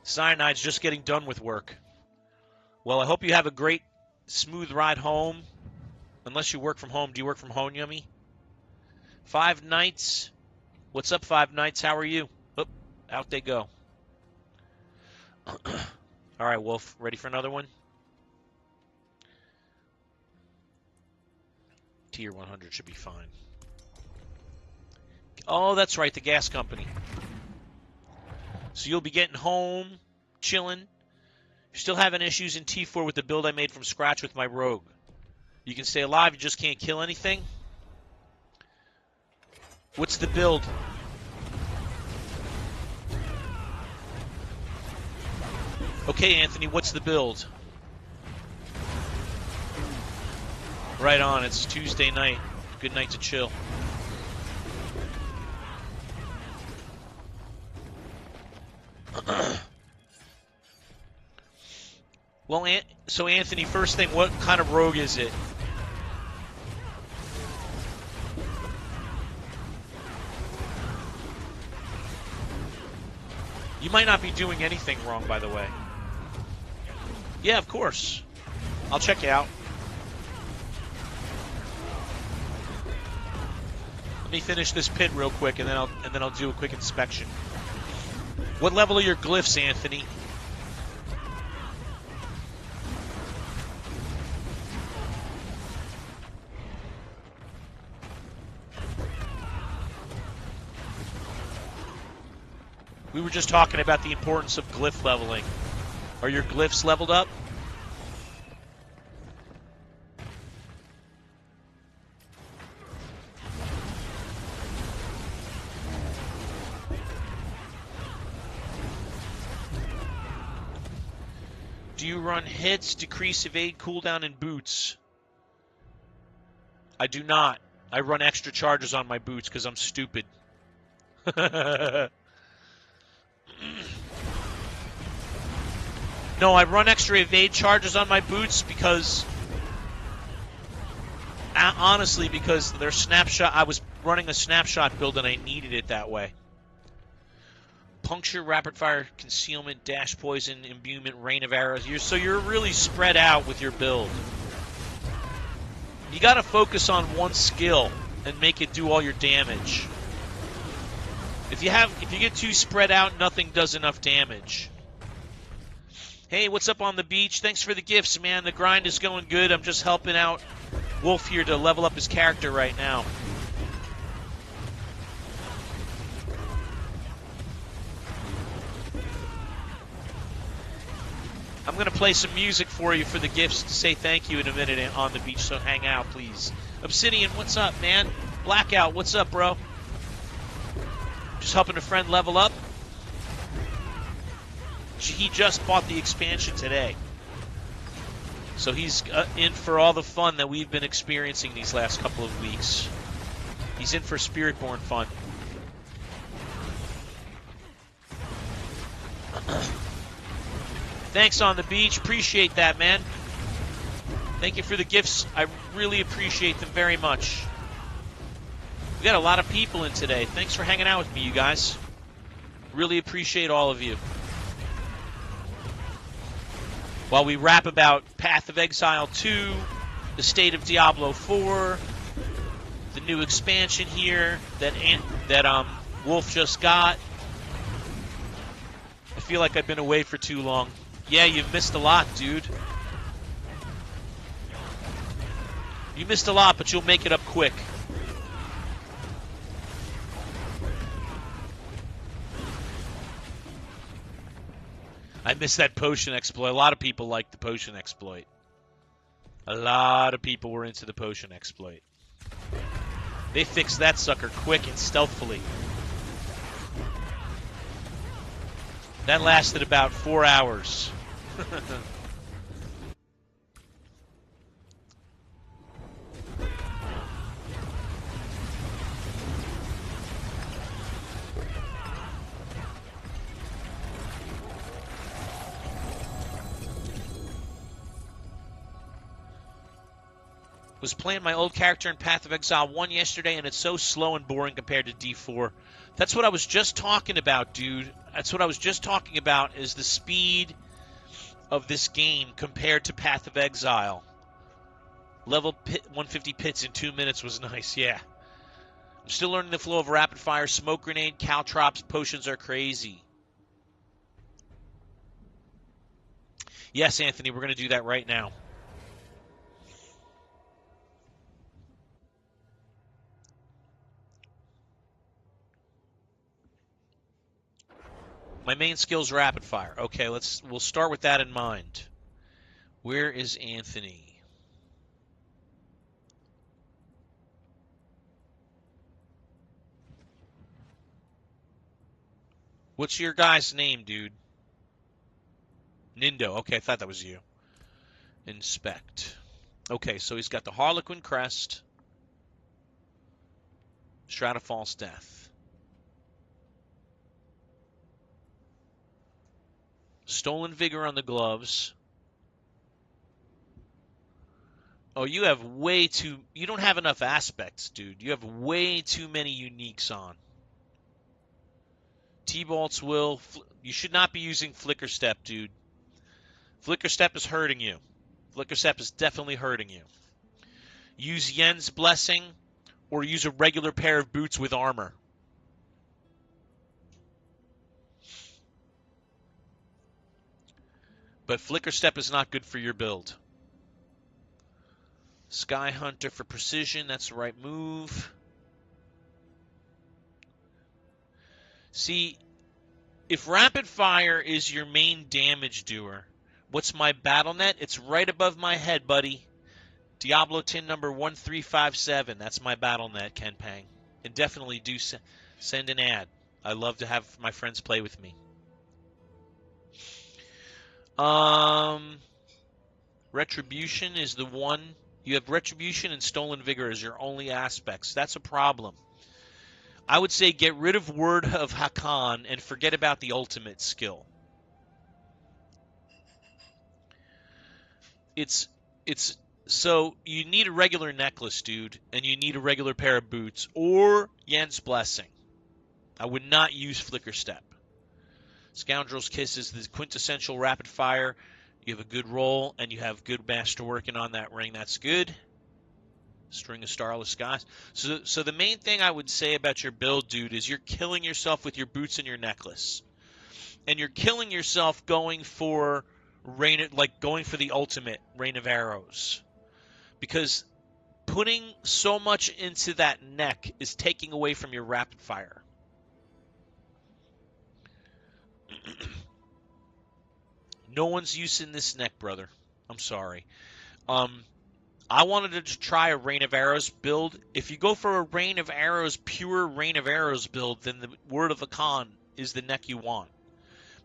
Cyanide's just getting done with work. Well, I hope you have a great, smooth ride home. Unless you work from home. Do you work from home, Yummy? Five Nights. What's up, Five Nights? How are you? Oop, out they go. All right, Wolf. Ready for another one? Tier 100 should be fine. Oh, that's right, the gas company. So you'll be getting home, chilling. You're still having issues in T4 with the build I made from scratch with my rogue. You can stay alive, you just can't kill anything. What's the build? Okay, Anthony, what's the build? Right on, it's Tuesday night. Good night to chill. Well, so Anthony, first thing, what kind of rogue is it? You might not be doing anything wrong, by the way. Yeah, of course. I'll check you out. Let me finish this pit real quick, and then I'll do a quick inspection. What level are your glyphs, Anthony? We were just talking about the importance of glyph leveling. Are your glyphs leveled up? Do you run hits, decrease evade, cooldown, and boots? I do not. I run extra charges on my boots because I'm stupid. No, I run extra evade charges on my boots because, honestly, because they're snapshot. I was running a snapshot build and I needed it that way. Puncture, rapid fire, concealment, dash poison, imbuement, rain of arrows. So you're really spread out with your build. You got to focus on one skill and make it do all your damage. If you get too spread out, nothing does enough damage. Hey, what's up on the beach? Thanks for the gifts, man. The grind is going good. I'm just helping out Wolf here to level up his character right now. I'm going to play some music for you for the gifts to say thank you in a minute on the beach, so hang out, please. Obsidian, what's up, man? Blackout, what's up, bro? Just helping a friend level up. He just bought the expansion today. So he's in for all the fun that we've been experiencing these last couple of weeks. He's in for Spiritborn fun. Thanks on the beach. Appreciate that, man. Thank you for the gifts. I really appreciate them very much. We got a lot of people in today. Thanks for hanging out with me, you guys. Really appreciate all of you. While we rap about Path of Exile 2, the state of Diablo 4, the new expansion here that Wolf just got. I feel like I've been away for too long. Yeah, you've missed a lot, dude. You missed a lot, but you'll make it up quick. I missed that potion exploit. A lot of people liked the potion exploit. A lot of people were into the potion exploit. They fixed that sucker quick and stealthily. That lasted about 4 hours. Was playing my old character in Path of Exile 1 yesterday, and it's so slow and boring compared to D4. That's what I was just talking about, dude. That's what I was just talking about, is the speed of this game compared to Path of Exile. Level 150 pits in 2 minutes was nice, yeah. I'm still learning the flow of rapid fire, smoke grenade, caltrops, potions are crazy. Yes, Anthony, we're going to do that right now. My main skill is rapid fire. Okay, we'll start with that in mind. Where is Anthony? What's your guy's name, dude? Nindo. Okay, I thought that was you. Inspect. Okay, so he's got the Harlequin Crest. Shroud of False Death. Stolen Vigor on the gloves. Oh, you have way too... You don't have enough aspects, dude. You have way too many uniques on. T-Bolts will... You should not be using Flicker Step, dude. Flicker Step is hurting you. Flicker Step is definitely hurting you. Use Yen's Blessing or use a regular pair of boots with armor. But Flicker Step is not good for your build. Sky Hunter for precision, that's the right move. See, if Rapid Fire is your main damage doer, what's my battle net? It's right above my head, buddy. Diablo tin number 1357. That's my battle net, Ken Pang. And definitely do send an ad. I love to have my friends play with me. Retribution is the one. You have Retribution and Stolen Vigor as your only aspects. That's a problem. I would say get rid of Word of Hakan and forget about the ultimate skill. So you need a regular necklace, dude, and you need a regular pair of boots or Yen's Blessing. I would not use Flicker Step. Scoundrel's Kiss is the quintessential rapid fire. You have a good roll, and you have good master working on that ring. That's good. String of Starless Skies. So the main thing I would say about your build, dude, is you're killing yourself with your boots and your necklace. And you're killing yourself going for the ultimate Rain of Arrows. Because putting so much into that neck is taking away from your rapid fire. No one's using this neck, brother. I'm sorry. I wanted to try a Rain of Arrows build. If you go for a Rain of Arrows, pure Rain of Arrows build, then the Word of the Khan is the neck you want.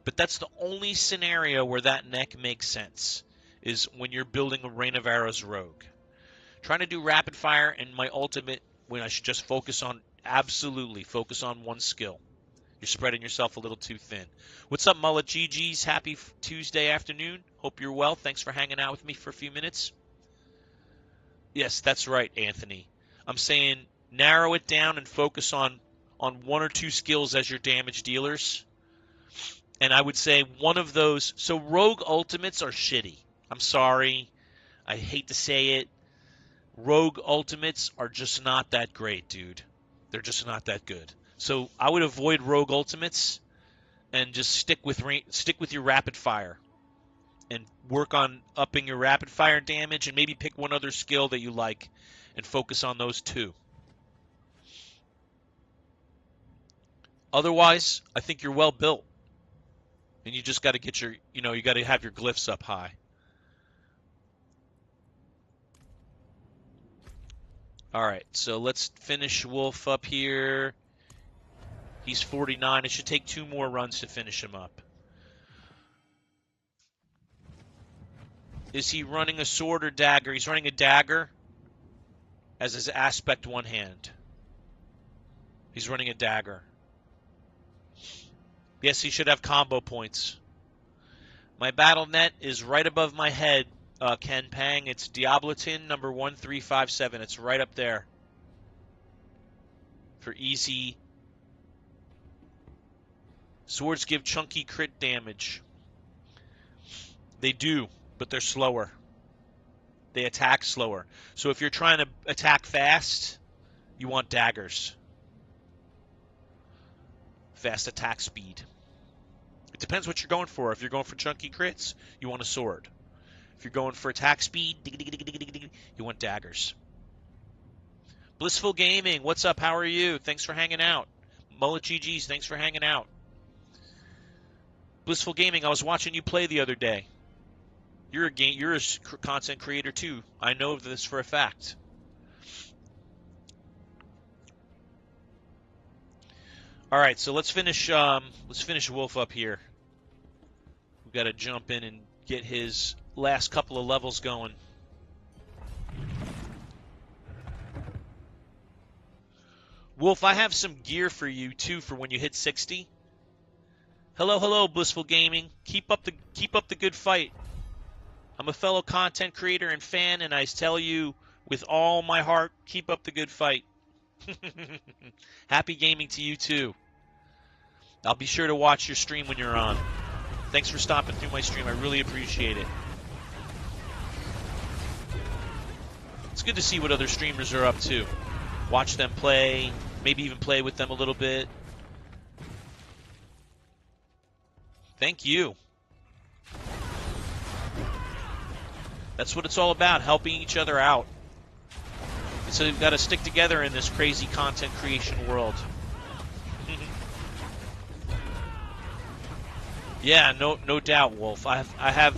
But that's the only scenario where that neck makes sense, is when you're building a Rain of Arrows rogue. Trying to do rapid fire and my ultimate when I should just absolutely focus on one skill. You're spreading yourself a little too thin. What's up, Mullet GGs? Happy Tuesday afternoon. Hope you're well. Thanks for hanging out with me for a few minutes. Yes, that's right, Anthony. I'm saying narrow it down and focus on one or two skills as your damage dealers. And I would say one of those. So rogue ultimates are shitty. I'm sorry. I hate to say it. Rogue ultimates are just not that great, dude. They're just not that good. So I would avoid rogue ultimates and just stick with your rapid fire and work on upping your rapid fire damage and maybe pick one other skill that you like and focus on those two. Otherwise, I think you're well built. And you just got to get you got to have your glyphs up high. All right, so let's finish Wolf up here. He's 49. It should take 2 more runs to finish him up. Is he running a sword or dagger? He's running a dagger as his aspect one hand. He's running a dagger. Yes, he should have combo points. My battle net is right above my head, Ken Pang. It's Diablotin number 1357. It's right up there for easy. Swords give chunky crit damage. They do, but they're slower. They attack slower. So if you're trying to attack fast, you want daggers. Fast attack speed. It depends what you're going for. If you're going for chunky crits, you want a sword. If you're going for attack speed, you want daggers. Blissful Gaming, what's up? How are you? Thanks for hanging out. Mullet GGs, thanks for hanging out. Blissful Gaming, I was watching you play the other day. You're a content creator too. I know this for a fact. All right, so let's finish Wolf up here. We've got to jump in and get his last couple of levels going. Wolf, I have some gear for you too for when you hit 60. Hello, Blissful Gaming. Keep up the good fight. I'm a fellow content creator and fan, and I tell you with all my heart, keep up the good fight. Happy gaming to you too. I'll be sure to watch your stream when you're on. Thanks for stopping through my stream. I really appreciate it. It's good to see what other streamers are up to. Watch them play, maybe even play with them a little bit. Thank you. That's what it's all about, helping each other out. So we've got to stick together in this crazy content creation world. Yeah, no doubt, Wolf. I have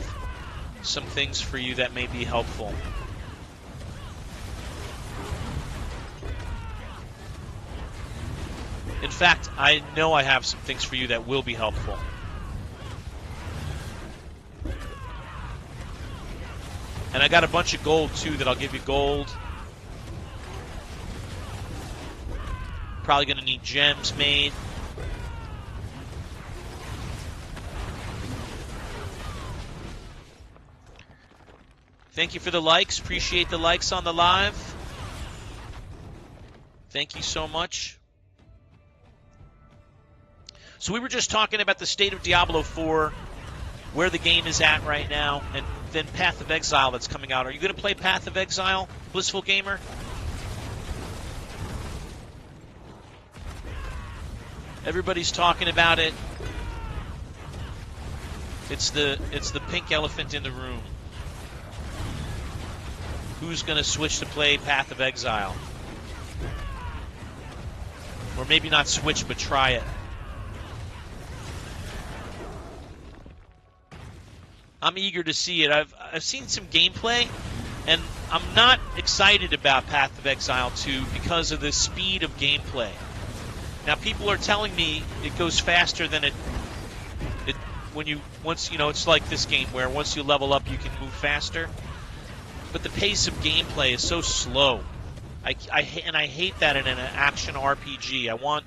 some things for you that may be helpful. In fact, I know I have some things for you that will be helpful. And I got a bunch of gold, too, that I'll give you gold. Probably going to need gems made. Thank you for the likes. Appreciate the likes on the live. Thank you so much. So we were just talking about the state of Diablo 4, where the game is at right now, and then Path of Exile that's coming out. Are you going to play Path of Exile, Blissful Gamer? Everybody's talking about it. It's the pink elephant in the room. Who's going to switch to play Path of Exile? Or maybe not switch, but try it. I'm eager to see it. I've seen some gameplay, and I'm not excited about Path of Exile 2 because of the speed of gameplay. Now, people are telling me it goes faster than it it's like this game where once you level up you can move faster. But the pace of gameplay is so slow. I hate that in an action RPG. I want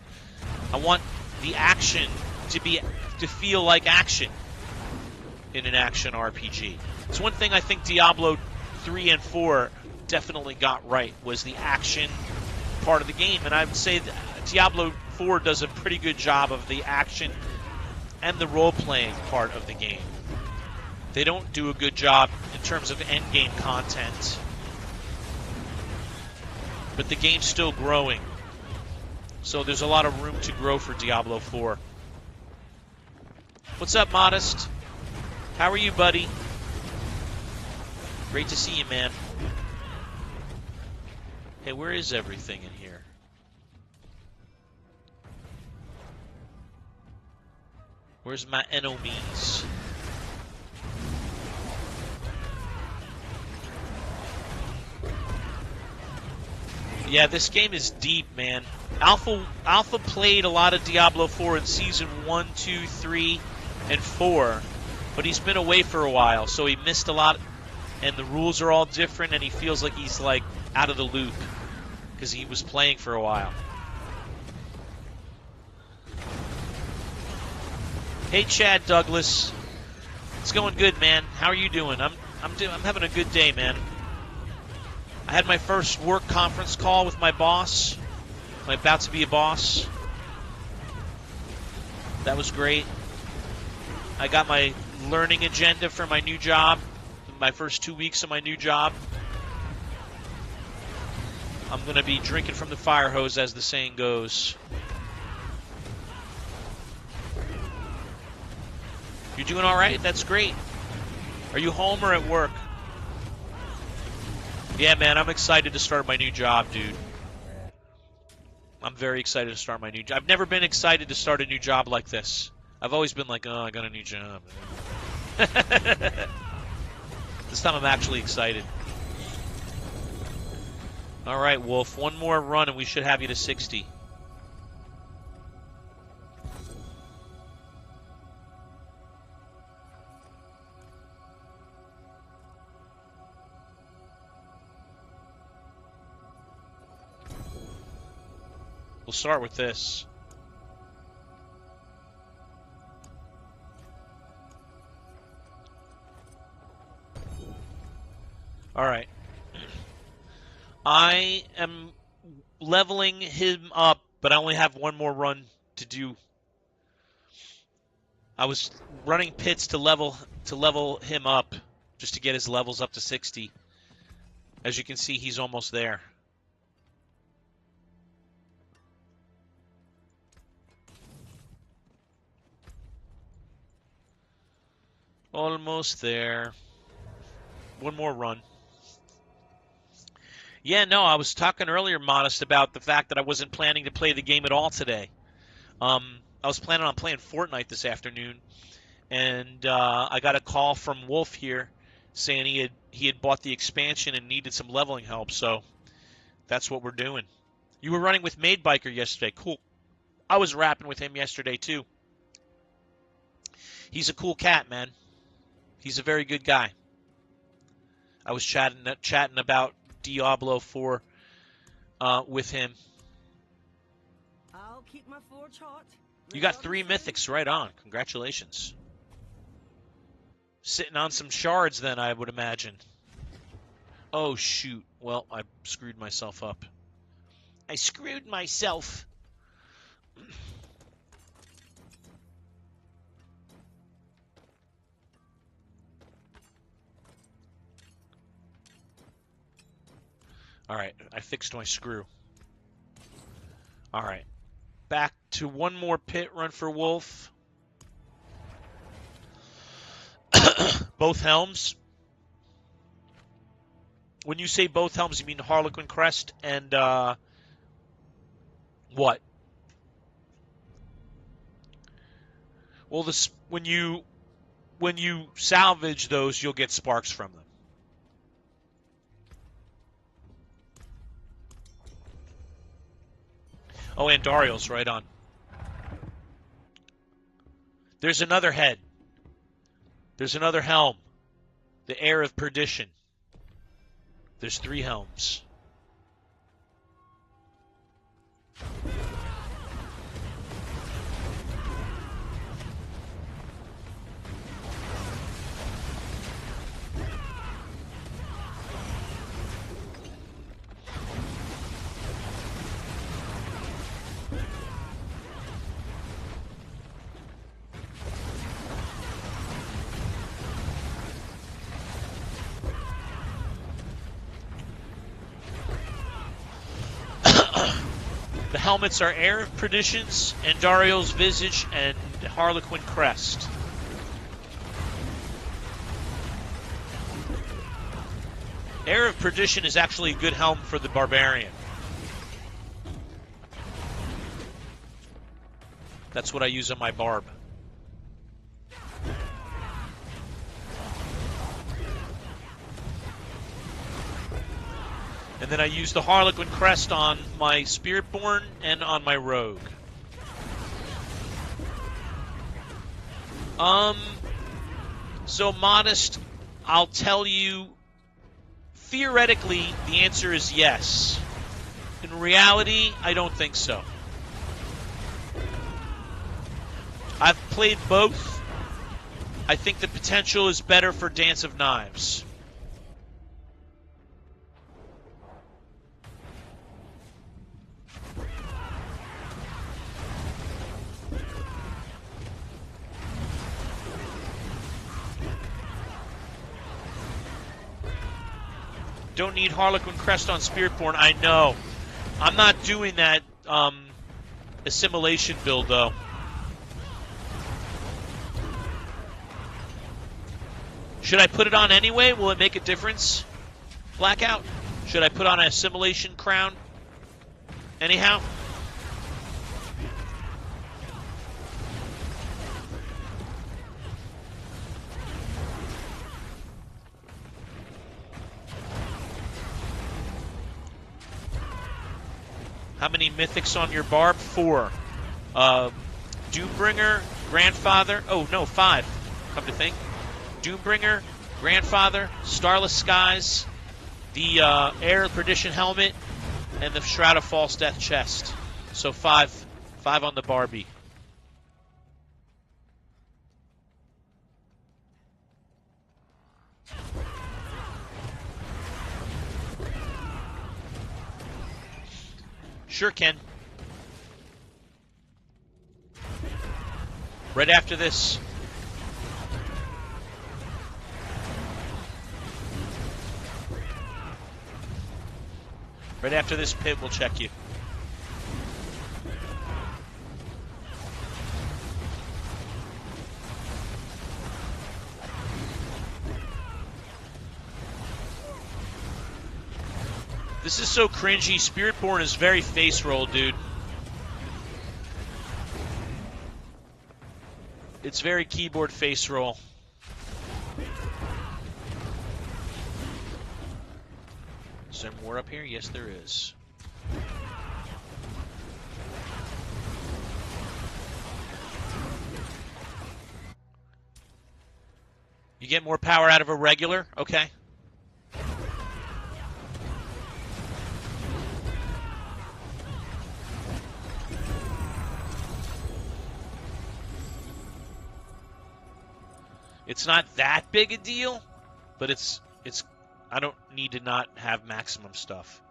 the action to feel like action in an action RPG. It's one thing I think Diablo 3 and 4 definitely got right, was the action part of the game. And I would say that Diablo 4 does a pretty good job of the action and the role-playing part of the game. They don't do a good job in terms of end-game content. But the game's still growing. So there's a lot of room to grow for Diablo 4. What's up, Modest? How are you, buddy? Great to see you, man. Hey, where is everything in here? Where's my enemies? Yeah, this game is deep, man. Alpha played a lot of Diablo 4 in Season 1, 2, 3, and 4, but he's been away for a while, so he missed a lot, and the rules are all different, and he feels like he's, like, out of the loop, because he was playing for a while. Hey, Chad Douglas. It's going good, man. How are you doing? I'm having a good day, man. I had my first work conference call with my boss. My about to be a boss. That was great. I got my learning agenda for my new job. My first 2 weeks of my new job. I'm going to be drinking from the fire hose, as the saying goes. You doing all right? That's great. Are you home or at work? Yeah, man, I'm excited to start my new job, dude. I'm very excited to start my new job. I've never been excited to start a new job like this. I've always been like, oh, I got a new job. This time I'm actually excited. All right, Wolf, one more run and we should have you to 60. We'll start with this. All right. I am leveling him up, but I only have one more run to do. I was running pits to level him up, just to get his levels up to 60. As you can see, he's almost there. Almost there. One more run. Yeah, no, I was talking earlier, Modest, about the fact that I wasn't planning to play the game at all today. I was planning on playing Fortnite this afternoon, and I got a call from Wolf here saying he had bought the expansion and needed some leveling help, so that's what we're doing. You were running with Made Biker yesterday. Cool. I was rapping with him yesterday, too. He's a cool cat, man. He's a very good guy. I was chatting about Diablo 4 with him. I'll keep my forge hot. You got 3 mythics right on. Congratulations. Sitting on some shards then, I would imagine. Oh, shoot. Well, I screwed myself up. I screwed myself. All right, I fixed my screw. All right, back to one more pit run for Wolf. Both helms. When you say both helms, you mean Harlequin Crest and what? Well, when you when you salvage those, you'll get sparks from them. Oh, and Dariel's right on. There's another head. There's another helm. The Heir of Perdition. There's 3 helms. The helmets are Heir of Perdition's, Andariel's Visage, and Harlequin Crest. Heir of Perdition is actually a good helm for the Barbarian. That's what I use on my Barb. And then I use the Harlequin Crest on my Spiritborn and on my Rogue. So Modest, I'll tell you, theoretically, the answer is yes. In reality, I don't think so. I've played both. I think the potential is better for Dance of Knives. Don't need Harlequin Crest on Spiritborn. I know. I'm not doing that assimilation build, though. Should I put it on anyway? Will it make a difference? Blackout? Should I put on an assimilation crown? Anyhow? How many mythics on your Barb? 4. Doombringer, Grandfather. Oh, no, 5. Come to think. Doombringer, Grandfather, Starless Skies, the Heir of Perdition helmet, and the Shroud of False Death chest. So 5 on the Barbie. Sure, Ken. Right after this. Right after this pit, we'll check you. This is so cringy. Spiritborn is very face roll, dude. It's very keyboard face roll. Is there more up here? Yes, there is. You get more power out of a regular? Okay. It's not that big a deal, but it's I don't need to not have maximum stuff.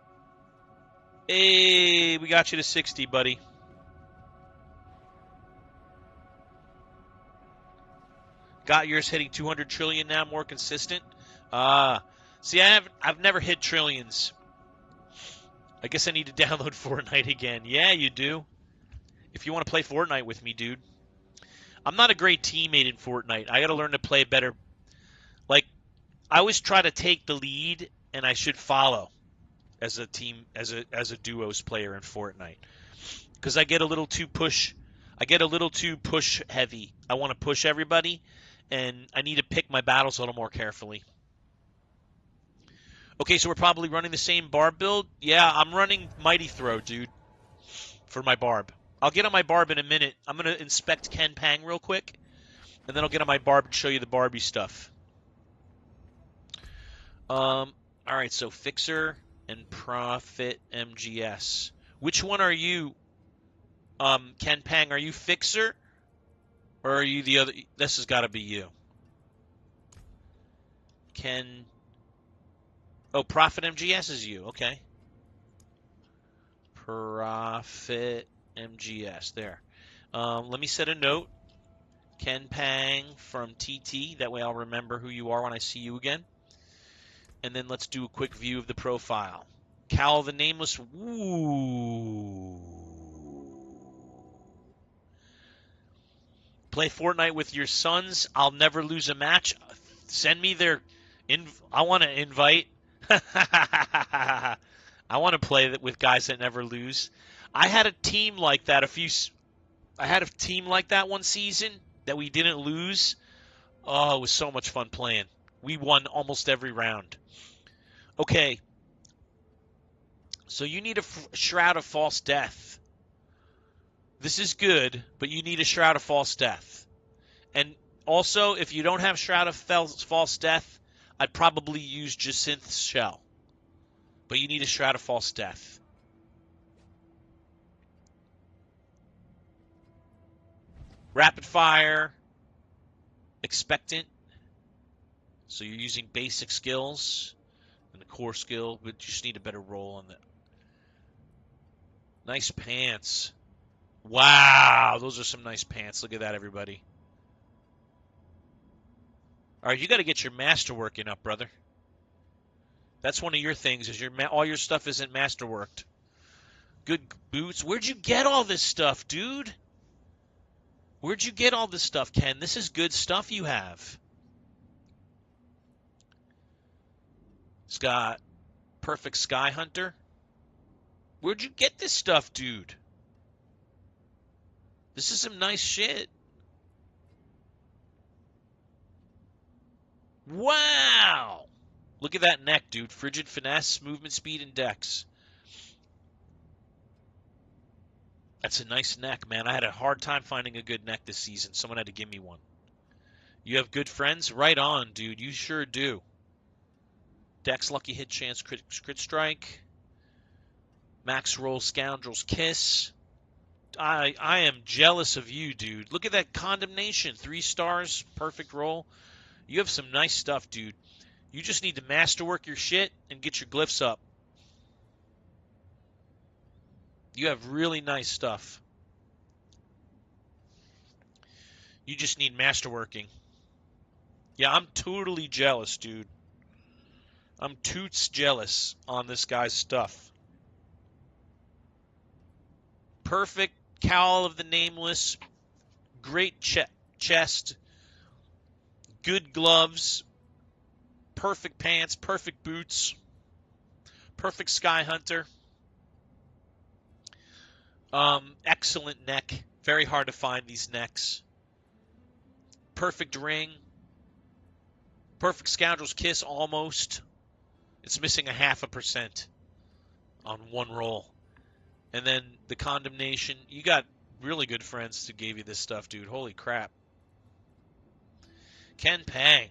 Hey, we got you to 60, buddy. Got yours hitting 200 trillion now, more consistent. See, I've never hit trillions. I guess I need to download Fortnite again. Yeah, you do. If you want to play Fortnite with me, dude. I'm not a great teammate in Fortnite. I got to learn to play better. Like, I always try to take the lead, and I should follow as a team, as a duos player in Fortnite, because I get a little too push. I get a little too push heavy. I want to push everybody, and I need to pick my battles a little more carefully. Okay, so we're probably running the same barb build. Yeah, I'm running Mighty Throw, dude, for my barb. I'll get on my barb in a minute. I'm going to inspect Ken Pang real quick, and then I'll get on my barb and show you the Barbie stuff. All right, so Fixer and Profit MGS. Which one are you, Ken Pang? Are you Fixer, or are you the other? This has got to be you. Ken. Oh, Profit MGS is you. Okay. Profit MGS. There. Let me set a note. Ken Pang from TT. That way I'll remember who you are when I see you again. And then let's do a quick view of the profile. Cal the Nameless. Woo. Play Fortnite with your sons. I'll never lose a match. Send me their... I want to invite. I want to play with guys that never lose. I had a team like that one season that we didn't lose. Oh, it was so much fun playing. We won almost every round. Okay. So you need a Shroud of False Death. This is good, but you need a Shroud of False Death. And also, if you don't have Shroud of False Death, I'd probably use Jacynth's Shell. But you need a Shroud of False Death. Rapid Fire. Expectant. So you're using basic skills and the core skill, but you just need a better roll on that. Nice pants. Wow, those are some nice pants. Look at that, everybody. All right, you got to get your masterworking up, brother. That's one of your things, is all your stuff isn't masterworked. Good boots. Where'd you get all this stuff, dude? Where'd you get all this stuff, Ken? This is good stuff you have. It's got Perfect Sky Hunter. Where'd you get this stuff, dude? This is some nice shit. Wow! Look at that neck, dude. Frigid Finesse, Movement Speed, and Dex. That's a nice neck, man. I had a hard time finding a good neck this season. Someone had to give me one. You have good friends? Right on, dude. You sure do. Dex, Lucky Hit Chance, Crit Strike. Max Roll, Scoundrel's Kiss. I am jealous of you, dude. Look at that Condemnation. 3 stars, perfect roll. You have some nice stuff, dude. You just need to masterwork your shit and get your glyphs up. You have really nice stuff. You just need masterworking. Yeah, I'm totally jealous, dude. I'm toots jealous on this guy's stuff. Perfect Cowl of the Nameless. Great chest. Good gloves. Perfect pants. Perfect boots. Perfect Sky Hunter. Excellent neck. Very hard to find these necks. Perfect ring. Perfect Scoundrel's Kiss, almost. It's missing 0.5% on one roll. And then the Condemnation. You got really good friends who gave you this stuff, dude. Holy crap. Ken Pang.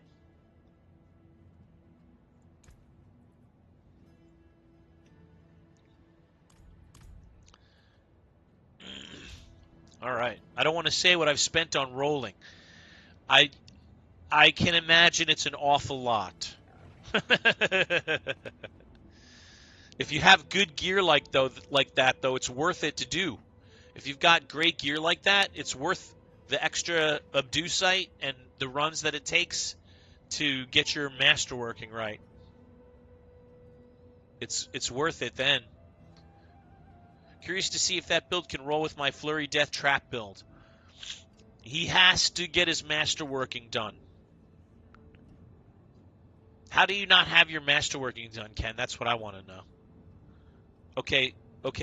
All right. I don't want to say what I've spent on rolling. I can imagine it's an awful lot. If you have good gear like that, it's worth it to do. If you've got great gear like that, it's worth the extra Abducite and the runs that it takes to get your masterworking right. It's worth it then. Curious to see if that build can roll with my Flurry Death Trap build. He has to get his masterworking done. How do you not have your masterworking done, Ken? That's what I want to know. Okay,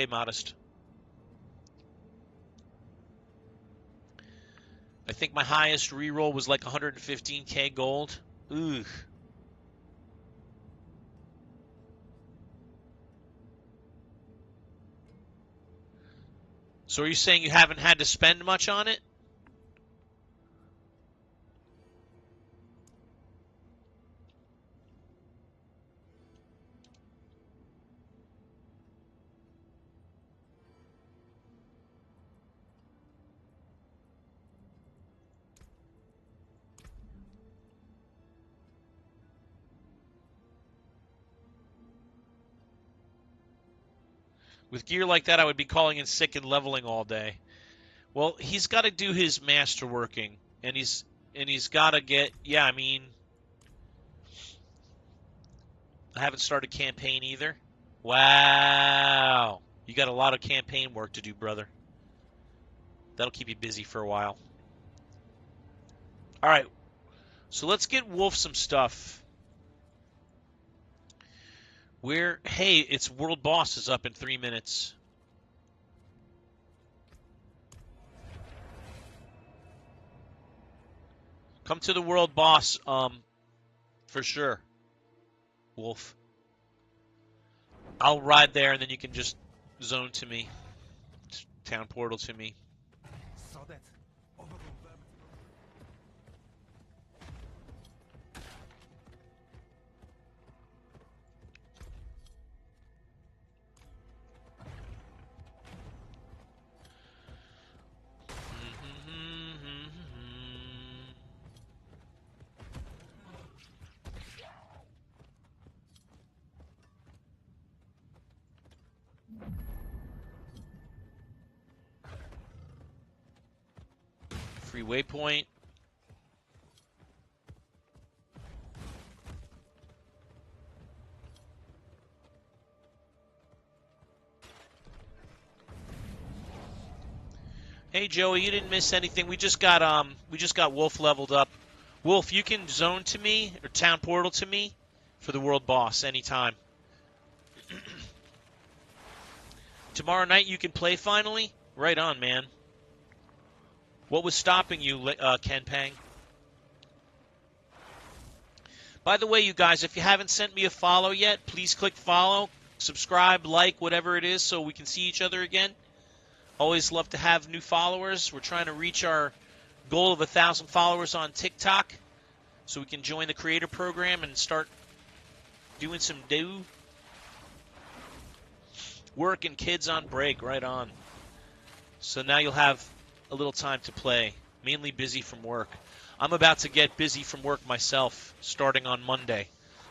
Modest. I think my highest reroll was like 115k gold. Ooh. So are you saying you haven't had to spend much on it? With gear like that, I would be calling in sick and leveling all day. Well, he's got to do his masterworking, and he's got to get. Yeah, I mean, I haven't started campaign either. Wow, you got a lot of campaign work to do, brother. That'll keep you busy for a while. All right, so let's get Wolf some stuff. Hey, it's World Boss is up in 3 minutes. Come to the World Boss, for sure, Wolf. I'll ride there, and then you can just zone to me, town portal to me. Free waypoint. Hey Joey, you didn't miss anything. We just got Wolf leveled up. Wolf, you can zone to me or town portal to me for the World Boss anytime. Tomorrow night you can play finally? Right on, man. What was stopping you, Ken Pang? By the way, you guys, if you haven't sent me a follow yet, please click follow, subscribe, like, whatever it is so we can see each other again. Always love to have new followers. We're trying to reach our goal of 1,000 followers on TikTok so we can join the creator program and start doing some work and kids on break. Right on. So now you'll have a little time to play, mainly busy from work. I'm about to get busy from work myself starting on Monday.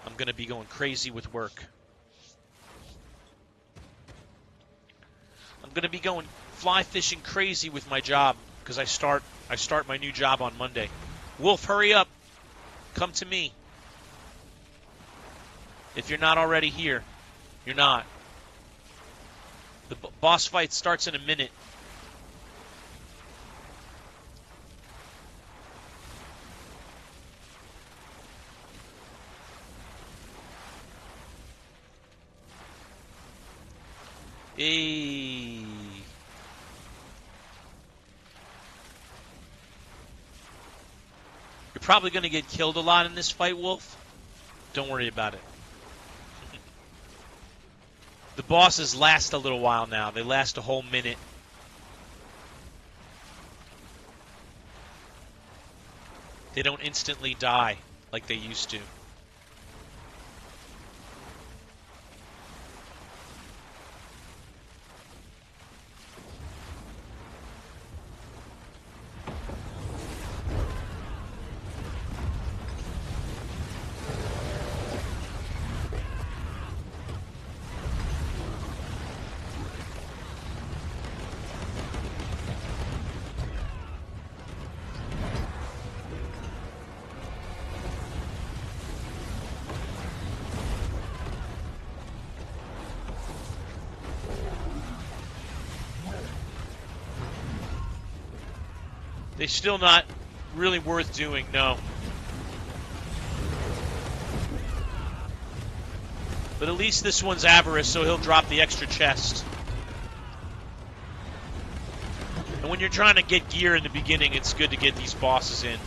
I'm going to be going crazy with work. I'm going to be going fly fishing crazy with my job because I start my new job on Monday. Wolf, hurry up. Come to me. If you're not already here, you're not. The boss fight starts in a minute. Hey. You're probably going to get killed a lot in this fight, Wolf. Don't worry about it. The bosses last a little while now. They last a whole minute. They don't instantly die like they used to. They're still not really worth doing, no. But at least this one's Avarice, so he'll drop the extra chest. And And when you're trying to get gear in the beginning, it's good to get these bosses in.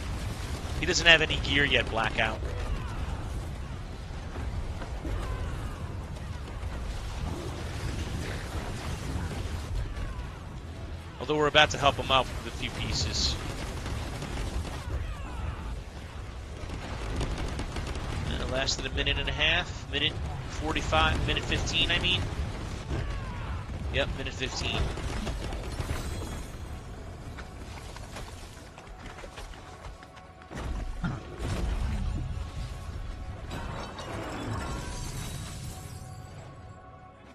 He doesn't have any gear yet, Blackout. Although we're about to help him out with a few pieces. And it lasted a minute and a half. Minute 45, minute 15, I mean. Yep, minute 15.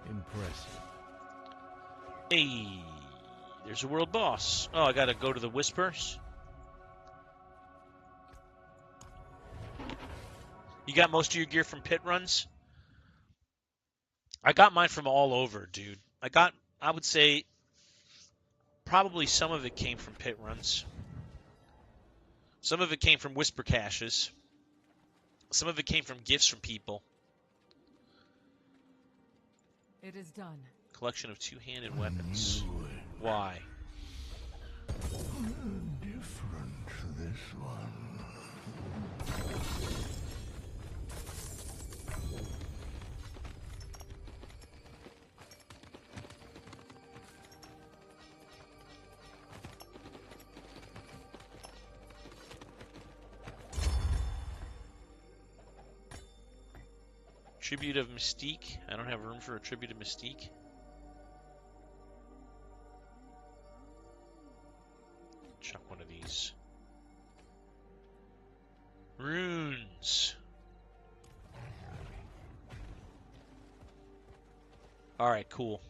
Impressive. Hey, there's a world boss. Oh, I gotta go to the Whispers. You got most of your gear from pit runs? I got mine from all over, dude. I would say, probably some of it came from pit runs. Some of it came from Whisper caches. Some of it came from gifts from people. It is done. Collection of two-handed weapons. Why? Different this one. Tribute of Mystique. I don't have room for a Tribute of Mystique. Chuck one of these. Runes. Alright, cool.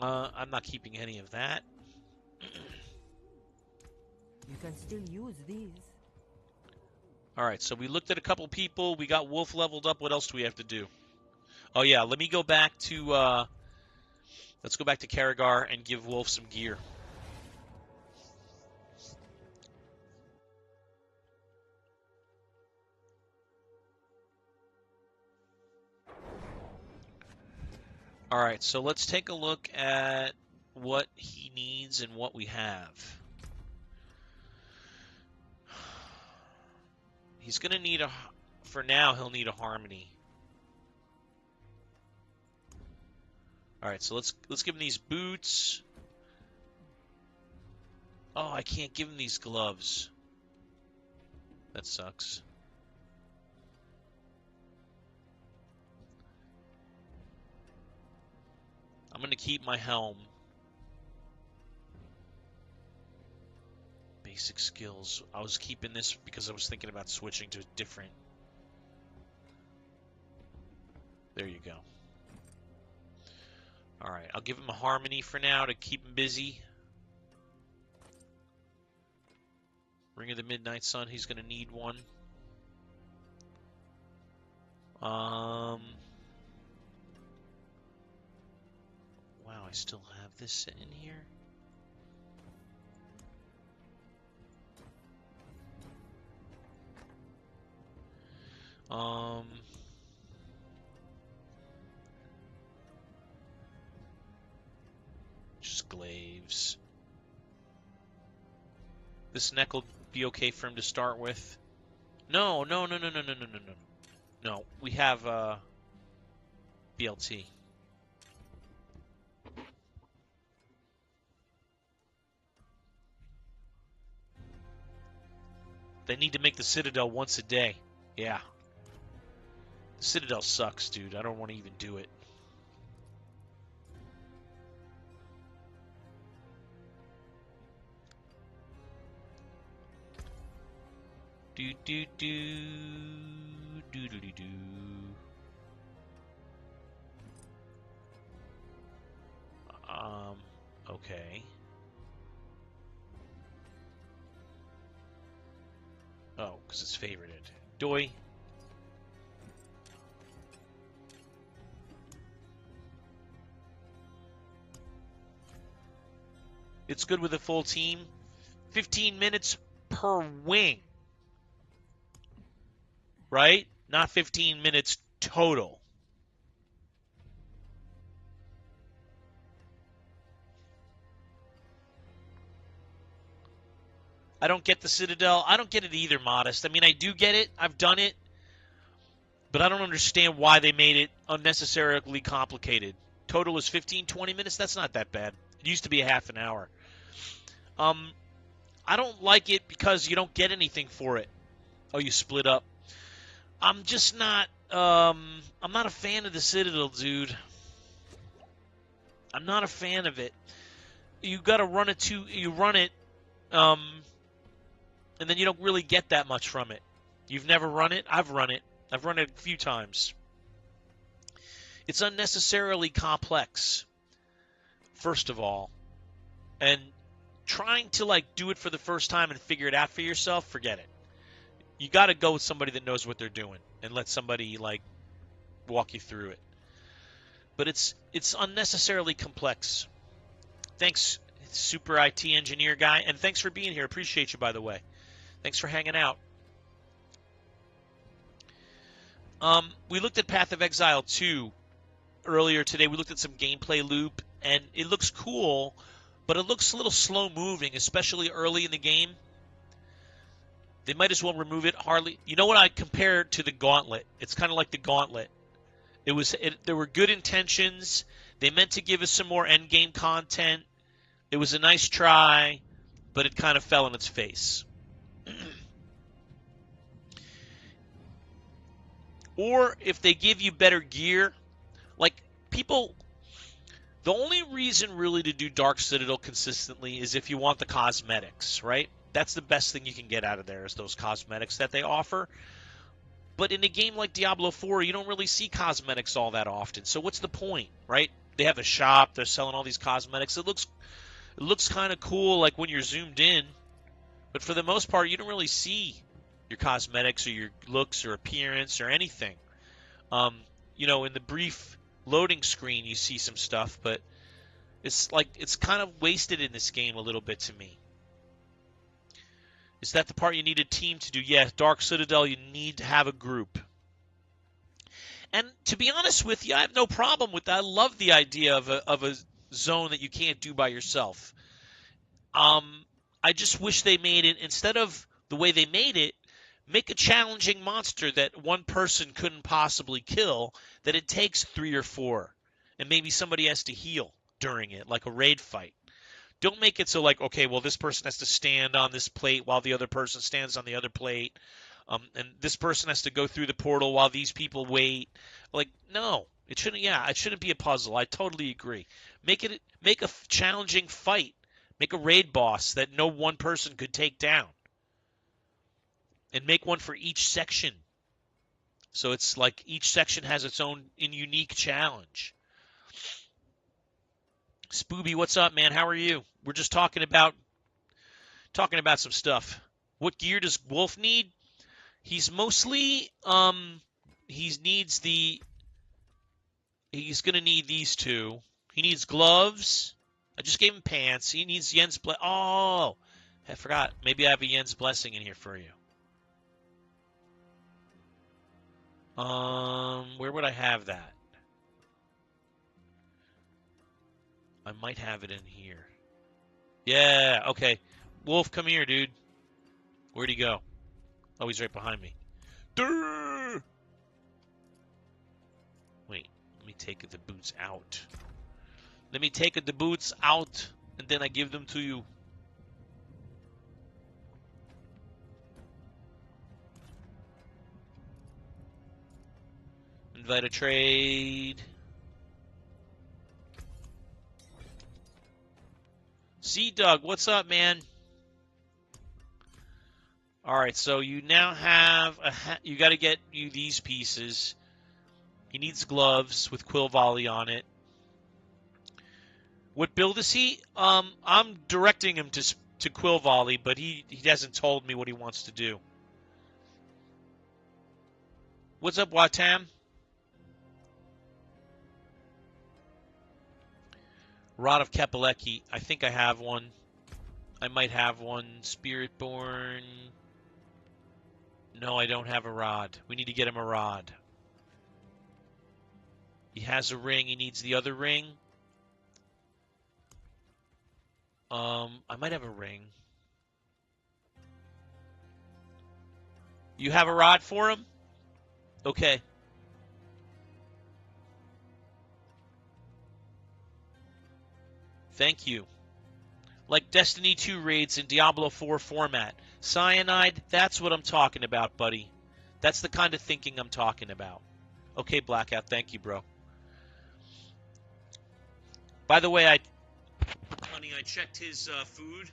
I'm not keeping any of that. You can still use these. Alright, so we looked at a couple people. We got Wolf leveled up. What else do we have to do? Oh, yeah, let me go back to... let's go back to Karagar and give Wolf some gear. Alright, so let's take a look at what he needs and what we have. He's going to need a... For now, he'll need a Harmony. Alright, so let's give him these boots. Oh, I can't give him these gloves. That sucks. I'm going to keep my helm. Basic skills. I was keeping this because I was thinking about switching to a different. There you go. Alright, I'll give him a Harmony for now to keep him busy. Ring of the Midnight Sun, he's going to need one. Wow, I still have this sitting here. Just glaives. This neck will be okay for him to start with. No. No, we have BLT. They need to make the Citadel once a day. Yeah. The Citadel sucks, dude. I don't want to even do it. Do do do do do do do. Okay. Oh, because it's favorited. Doi. It's good with a full team. 15 minutes per wing. Right? Not 15 minutes total. I don't get the Citadel. I don't get it either, Modest. I mean, I do get it. I've done it. But I don't understand why they made it unnecessarily complicated. Total is 15, 20 minutes. That's not that bad. It used to be a half an hour. I don't like it because you don't get anything for it. Oh, you split up. I'm just not. I'm not a fan of the Citadel, dude. I'm not a fan of it. You got to run it to. You run it, and then you don't really get that much from it. You've never run it. I've run it. I've run it a few times. It's unnecessarily complex, first of all. And trying to, like, do it for the first time and figure it out for yourself, forget it. You got to go with somebody that knows what they're doing and let somebody, like, walk you through it. But it's unnecessarily complex. Thanks, Super IT Engineer guy. And thanks for being here. Appreciate you, by the way. Thanks for hanging out. We looked at Path of Exile 2 earlier today. We looked at some gameplay loop, and it looks cool, but it looks a little slow-moving, especially early in the game. They might as well remove it. Hardly. You know what I compare it to? The Gauntlet. It's kind of like the Gauntlet. There were good intentions. They meant to give us some more endgame content. It was a nice try, but it kind of fell on its face. Or if they give you better gear, like people, the only reason really to do Dark Citadel consistently is if you want the cosmetics, right? That's the best thing you can get out of there is those cosmetics that they offer. But in a game like Diablo 4, you don't really see cosmetics all that often. So what's the point, right? They have a shop, they're selling all these cosmetics. It looks kind of cool like when you're zoomed in, but for the most part, you don't really see your cosmetics or your looks or appearance or anything. In the brief loading screen, you see some stuff, but it's kind of wasted in this game a little bit to me. Is that the part you need a team to do? Yeah, Dark Citadel, you need to have a group. And to be honest with you, I have no problem with that. I love the idea of a zone that you can't do by yourself. I just wish they made it, instead of the way they made it, make a challenging monster that one person couldn't possibly kill, that it takes 3 or 4, and maybe somebody has to heal during it, like a raid fight. Don't make it so like, okay, well, this person has to stand on this plate while the other person stands on the other plate, and this person has to go through the portal while these people wait. Like, no, it shouldn't be a puzzle. I totally agree. Make a challenging fight. Make a raid boss that no one person could take down. And make one for each section. So it's like each section has its own unique challenge. Spooby, what's up, man? How are you? We're just talking about some stuff. What gear does Wolf need? He's mostly he's gonna need these two. He needs gloves. I just gave him pants. He needs Yen's Oh, I forgot. Maybe I have a Yen's blessing in here for you. Where would I have that? I might have it in here. Yeah, okay. Wolf, come here, dude. Where'd he go? Oh, he's right behind me. Durr! Wait, let me take the boots out. Let me take the boots out, and then I give them to you. Invite a trade. Sea Doug, what's up, man? All right, so you now have you got to get you these pieces. He needs gloves with Quill Volley on it. What build is he? I'm directing him to Quill Volley, but he hasn't told me what he wants to do. What's up, Watam? Rod of Kepaleki. I think I have one. I might have one. Spiritborn. No, I don't have a rod. We need to get him a rod. He has a ring. He needs the other ring. I might have a ring. You have a rod for him? Okay. Thank you. Like Destiny 2 raids in Diablo 4 format. Cyanide, that's what I'm talking about, buddy. That's the kind of thinking I'm talking about. Okay, Blackout, thank you, bro. By the way, honey, I checked his food.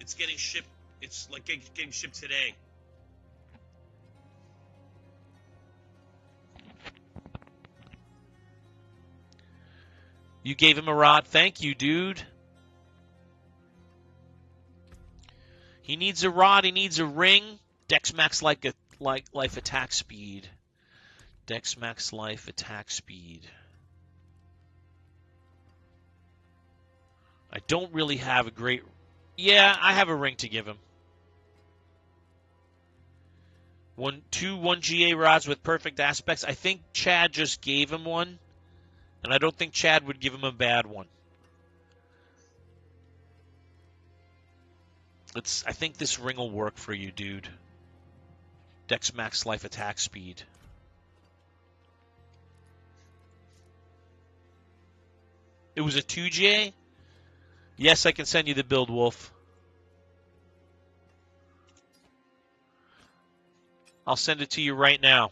It's getting shipped. It's like getting shipped today. You gave him a rod. Thank you, dude. He needs a rod. He needs a ring. Dex max life attack speed. Dex max life attack speed. I don't really have a great... Yeah, I have a ring to give him. 1 GA rods with perfect aspects. I think Chad just gave him one. And I don't think Chad would give him a bad one. I think this ring will work for you, dude. Dex max life attack speed. It was a 2GA? Yes, I can send you the build, Wolf. I'll send it to you right now.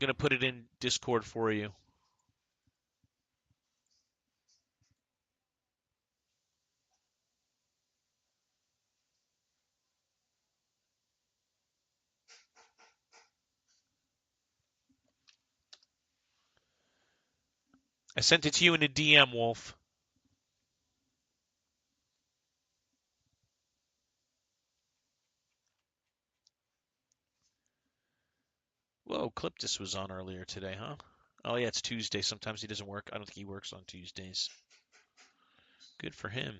Gonna put it in Discord for you. I sent it to you in a DM, Wolf. Whoa, Cliptus was on earlier today, huh? Oh, yeah, it's Tuesday. Sometimes he doesn't work. I don't think he works on Tuesdays. Good for him.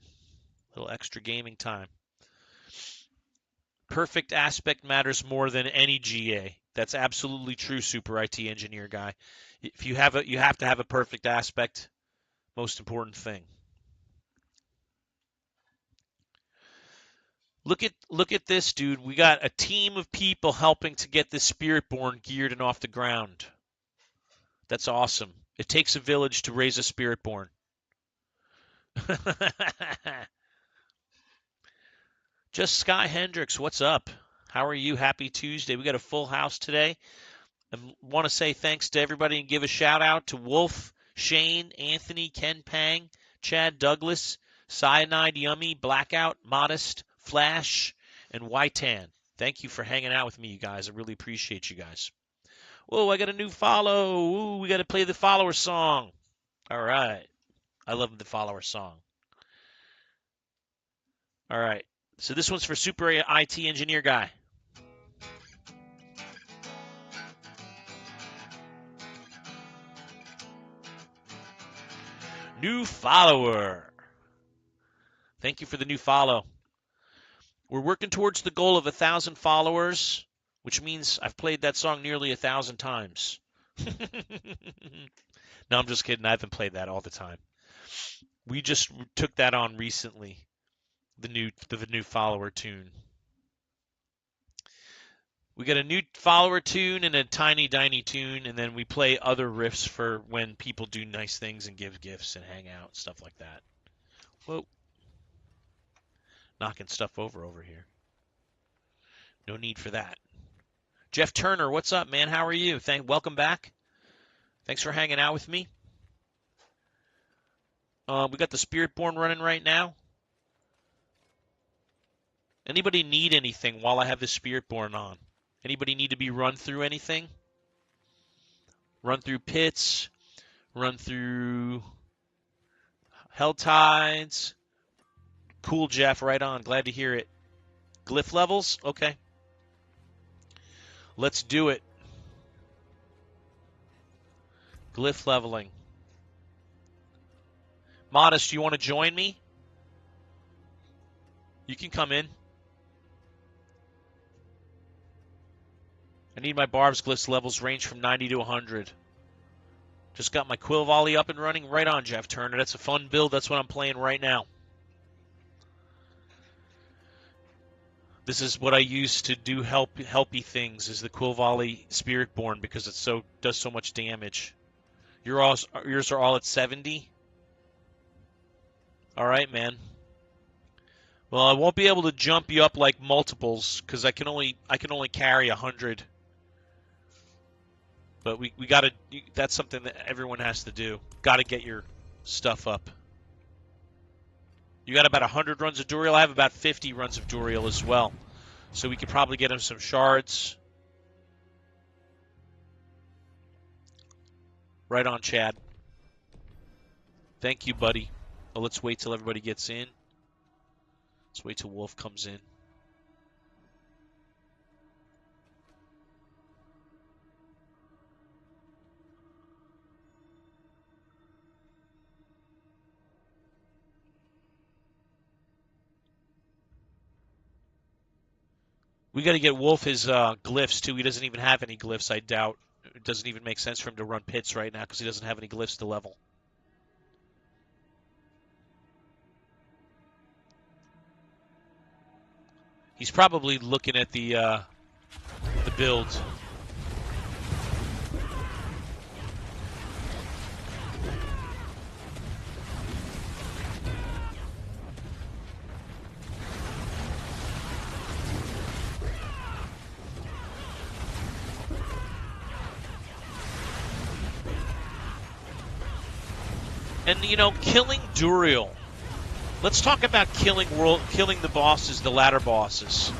A little extra gaming time. Perfect aspect matters more than any GA. That's absolutely true, Super IT Engineer guy. If you have you have to have a perfect aspect. Most important thing. Look at this, dude. We got a team of people helping to get this Spiritborn geared and off the ground. That's awesome. It takes a village to raise a Spiritborn. Just Sky Hendricks, what's up? How are you? Happy Tuesday. We got a full house today. I want to say thanks to everybody and give a shout out to Wolf, Shane, Anthony, Ken Pang, Chad Douglas, Cyanide Yummy, Blackout, Modest, Flash, and Whitan. Thank you for hanging out with me, you guys. I really appreciate you guys. Whoa, I got a new follow. Ooh, we got to play the follower song. All right. I love the follower song. All right. So this one's for Super IT Engineer guy. New follower. Thank you for the new follow. We're working towards the goal of 1,000 followers, which means I've played that song nearly 1,000 times. No, I'm just kidding. I haven't played that all the time. We just took that on recently, the new follower tune. We got a new follower tune and a tiny tune, and then we play other riffs for when people do nice things and give gifts and hang out, stuff like that. Whoa. Knocking stuff over here. No need for that. Jeff Turner, what's up, man? How are you? Welcome back. Thanks for hanging out with me. We got the Spiritborn running right now. Anybody need anything while I have the Spiritborn on? Anybody need to be run through anything? Run through pits, run through hell tides. Cool, Jeff, right on. Glad to hear it. Glyph levels? Okay. Let's do it. Glyph leveling. Modest, you want to join me? You can come in. I need my barbs glyphs levels range from 90 to 100. Just got my Quill Volley up and running. Right on, Jeff Turner. That's a fun build. That's what I'm playing right now. This is what I use to do helpy things, is the Quill Volley Spiritborn, because it does so much damage. Yours are all at 70? All right, man. Well, I won't be able to jump you up like multiples, because I can only carry 100. But we gotta. That's something that everyone has to do. Gotta get your stuff up. You got about 100 runs of Duriel. I have about 50 runs of Duriel as well. So we could probably get him some shards. Right on, Chad. Thank you, buddy. Well, let's wait till everybody gets in. Let's wait till Wolf comes in. We got to get Wolf his glyphs, too. He doesn't even have any glyphs, I doubt. It doesn't even make sense for him to run pits right now because he doesn't have any glyphs to level. He's probably looking at the build. And, you know, killing Duriel. Let's talk about killing the bosses, the ladder bosses.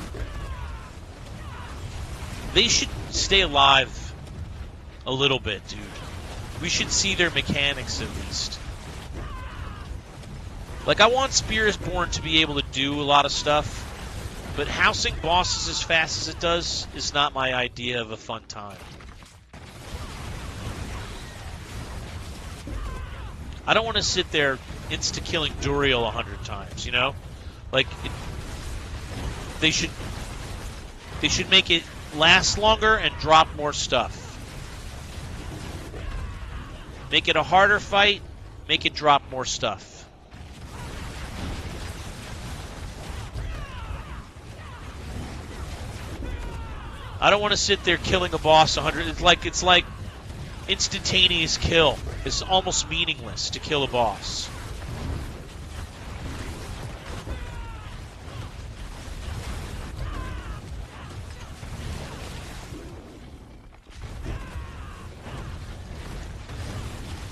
They should stay alive a little bit, dude. We should see their mechanics at least. Like, I want Spiritborn to be able to do a lot of stuff, but housing bosses as fast as it does is not my idea of a fun time. I don't want to sit there insta-killing Duriel 100 times, you know? Like, they should make it last longer and drop more stuff. Make it a harder fight, make it drop more stuff. I don't want to sit there killing a boss 100. It's like instantaneous kill. It's almost meaningless to kill a boss.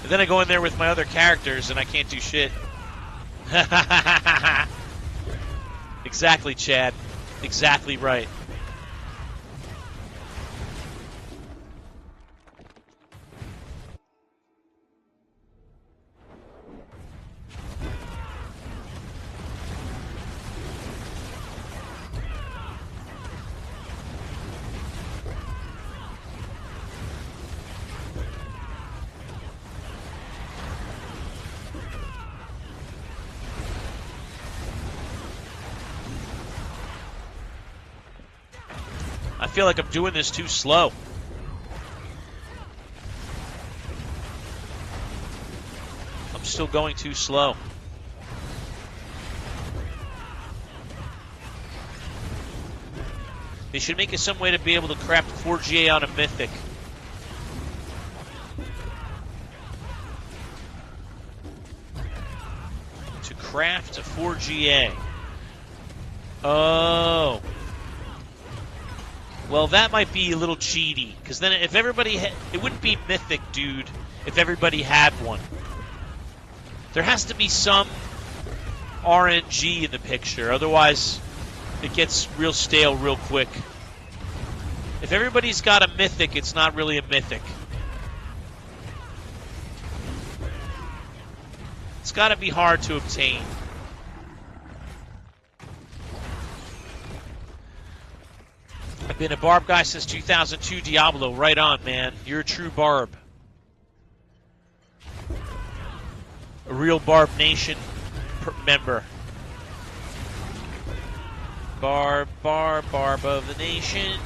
And then I go in there with my other characters and I can't do shit. Exactly, Chad. Exactly right. I feel like I'm doing this too slow. I'm still going too slow. They should make it some way to be able to craft 4GA on a Mythic. To craft a 4GA. Oh. Well, that might be a little cheaty, because then if everybody it wouldn't be Mythic, dude, if everybody had one. There has to be some RNG in the picture, otherwise it gets real stale real quick. If everybody's got a Mythic, it's not really a Mythic. It's got to be hard to obtain. I've been a Barb guy since 2002, Diablo. Right on, man. You're a true Barb. A real Barb Nation member. Barb of the Nation.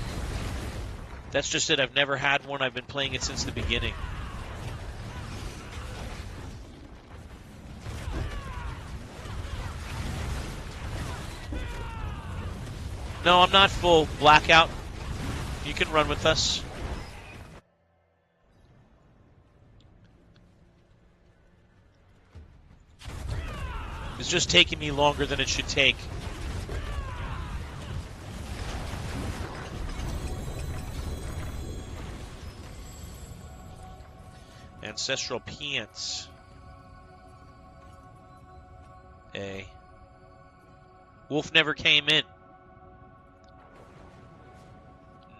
That's just it. I've never had one. I've been playing it since the beginning. No, I'm not full. Blackout. You can run with us. It's just taking me longer than it should take. Ancestral Pants. A. Wolf never came in.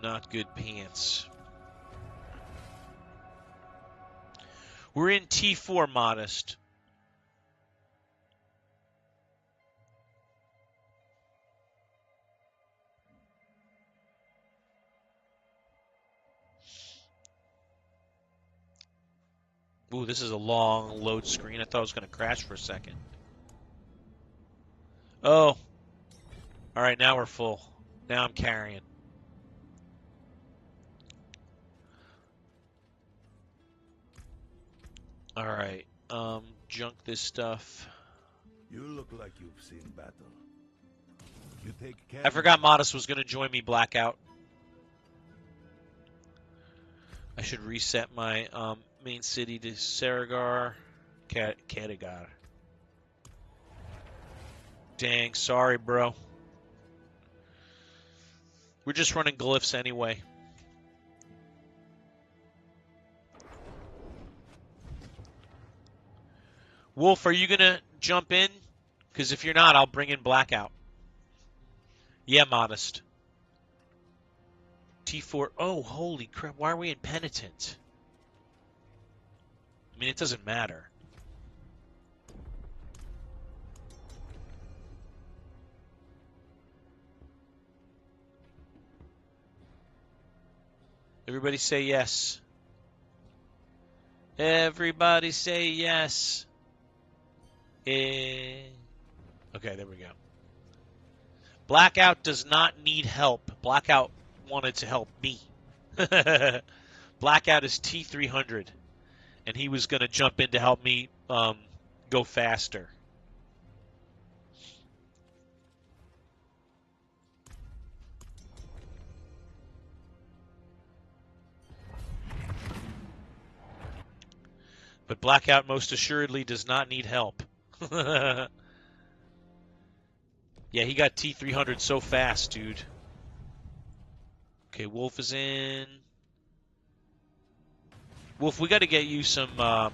Not good pants. We're in T4 modest. Ooh, this is a long load screen. I thought it was going to crash for a second. Oh. All right, now we're full. Now I'm carrying. All right. Junk this stuff. You look like you've seen battle. You take care. I forgot Modest was going to join me, Blackout. I should reset my main city to Saragar. Katagar. Dang, sorry, bro. We're just running glyphs anyway. Wolf, are you going to jump in? Because if you're not, I'll bring in Blackout. Yeah, Modest. T4. Oh, holy crap. Why are we in Penitent? I mean, it doesn't matter. Everybody say yes. Everybody say yes. Okay, there we go. Blackout does not need help. Blackout wanted to help me. Blackout is T300, and he was going to jump in to help me go faster. But Blackout most assuredly does not need help. Yeah, he got T300 so fast, dude. Okay, Wolf is in. Wolf, we got to get you some... All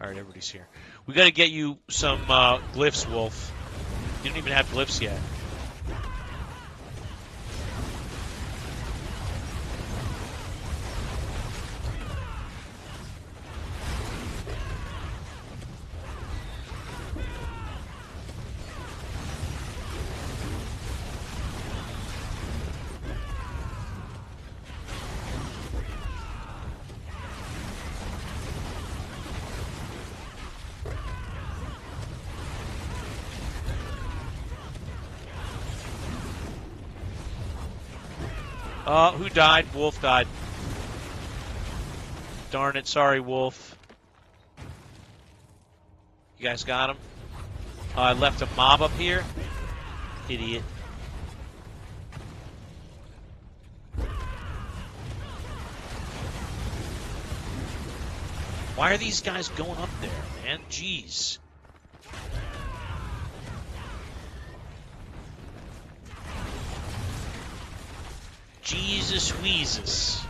right, everybody's here. We got to get you some glyphs, Wolf. You don't even have glyphs yet. Who died? Wolf died. Darn it. Sorry, Wolf. You guys got him? I left a mob up here. Idiot. Why are these guys going up there, man? Jeez. Jesus Weezus.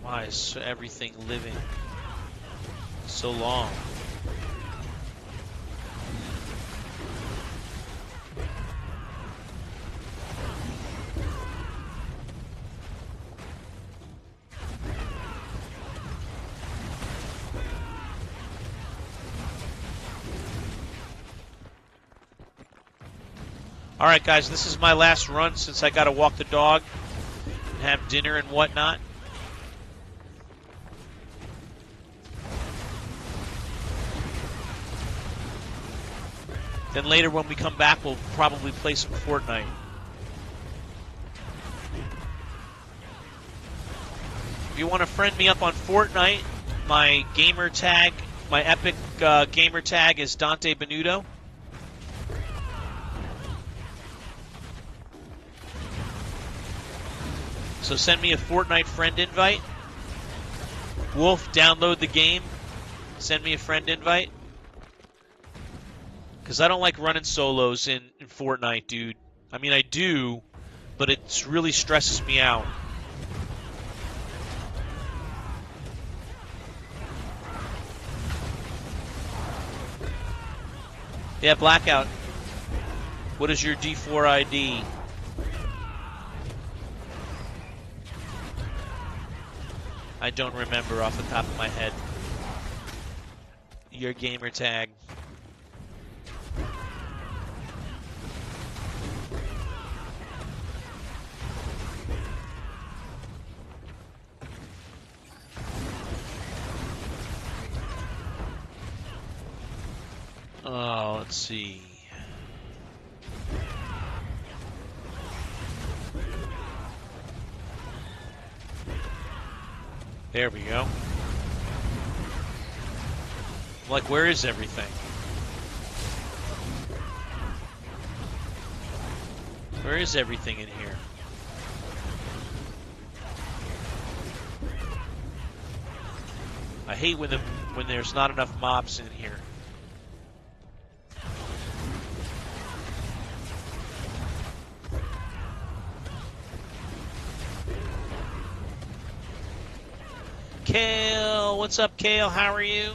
Why is everything living so long? All right, guys, this is my last run since I got to walk the dog and have dinner and whatnot. Then later when we come back, we'll probably play some Fortnite. If you want to friend me up on Fortnite, my gamer tag, my epic gamer tag is Dante Benuto. So send me a Fortnite friend invite. Wolf, download the game. Send me a friend invite. Because I don't like running solos in Fortnite, dude. I mean, I do, but it really stresses me out. Yeah, Blackout. What is your D4 ID? I don't remember off the top of my head. Your gamer tag. Oh, let's see. There we go. Like, where is everything? Where is everything in here? I hate when there's not enough mobs in here. Kale, what's up, Kale? How are you?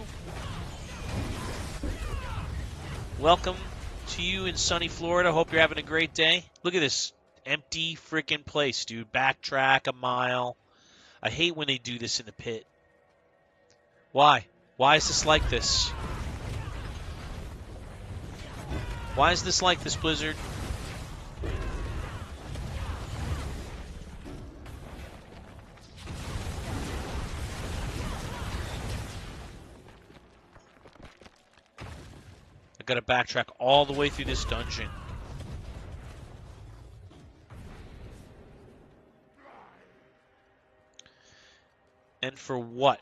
Welcome to you in sunny Florida. Hope you're having a great day. Look at this empty freaking place, dude. Backtrack a mile. I hate when they do this in the pit. Why? Why is this like this? Why is this like this, Blizzard? Got to backtrack all the way through this dungeon. And for what?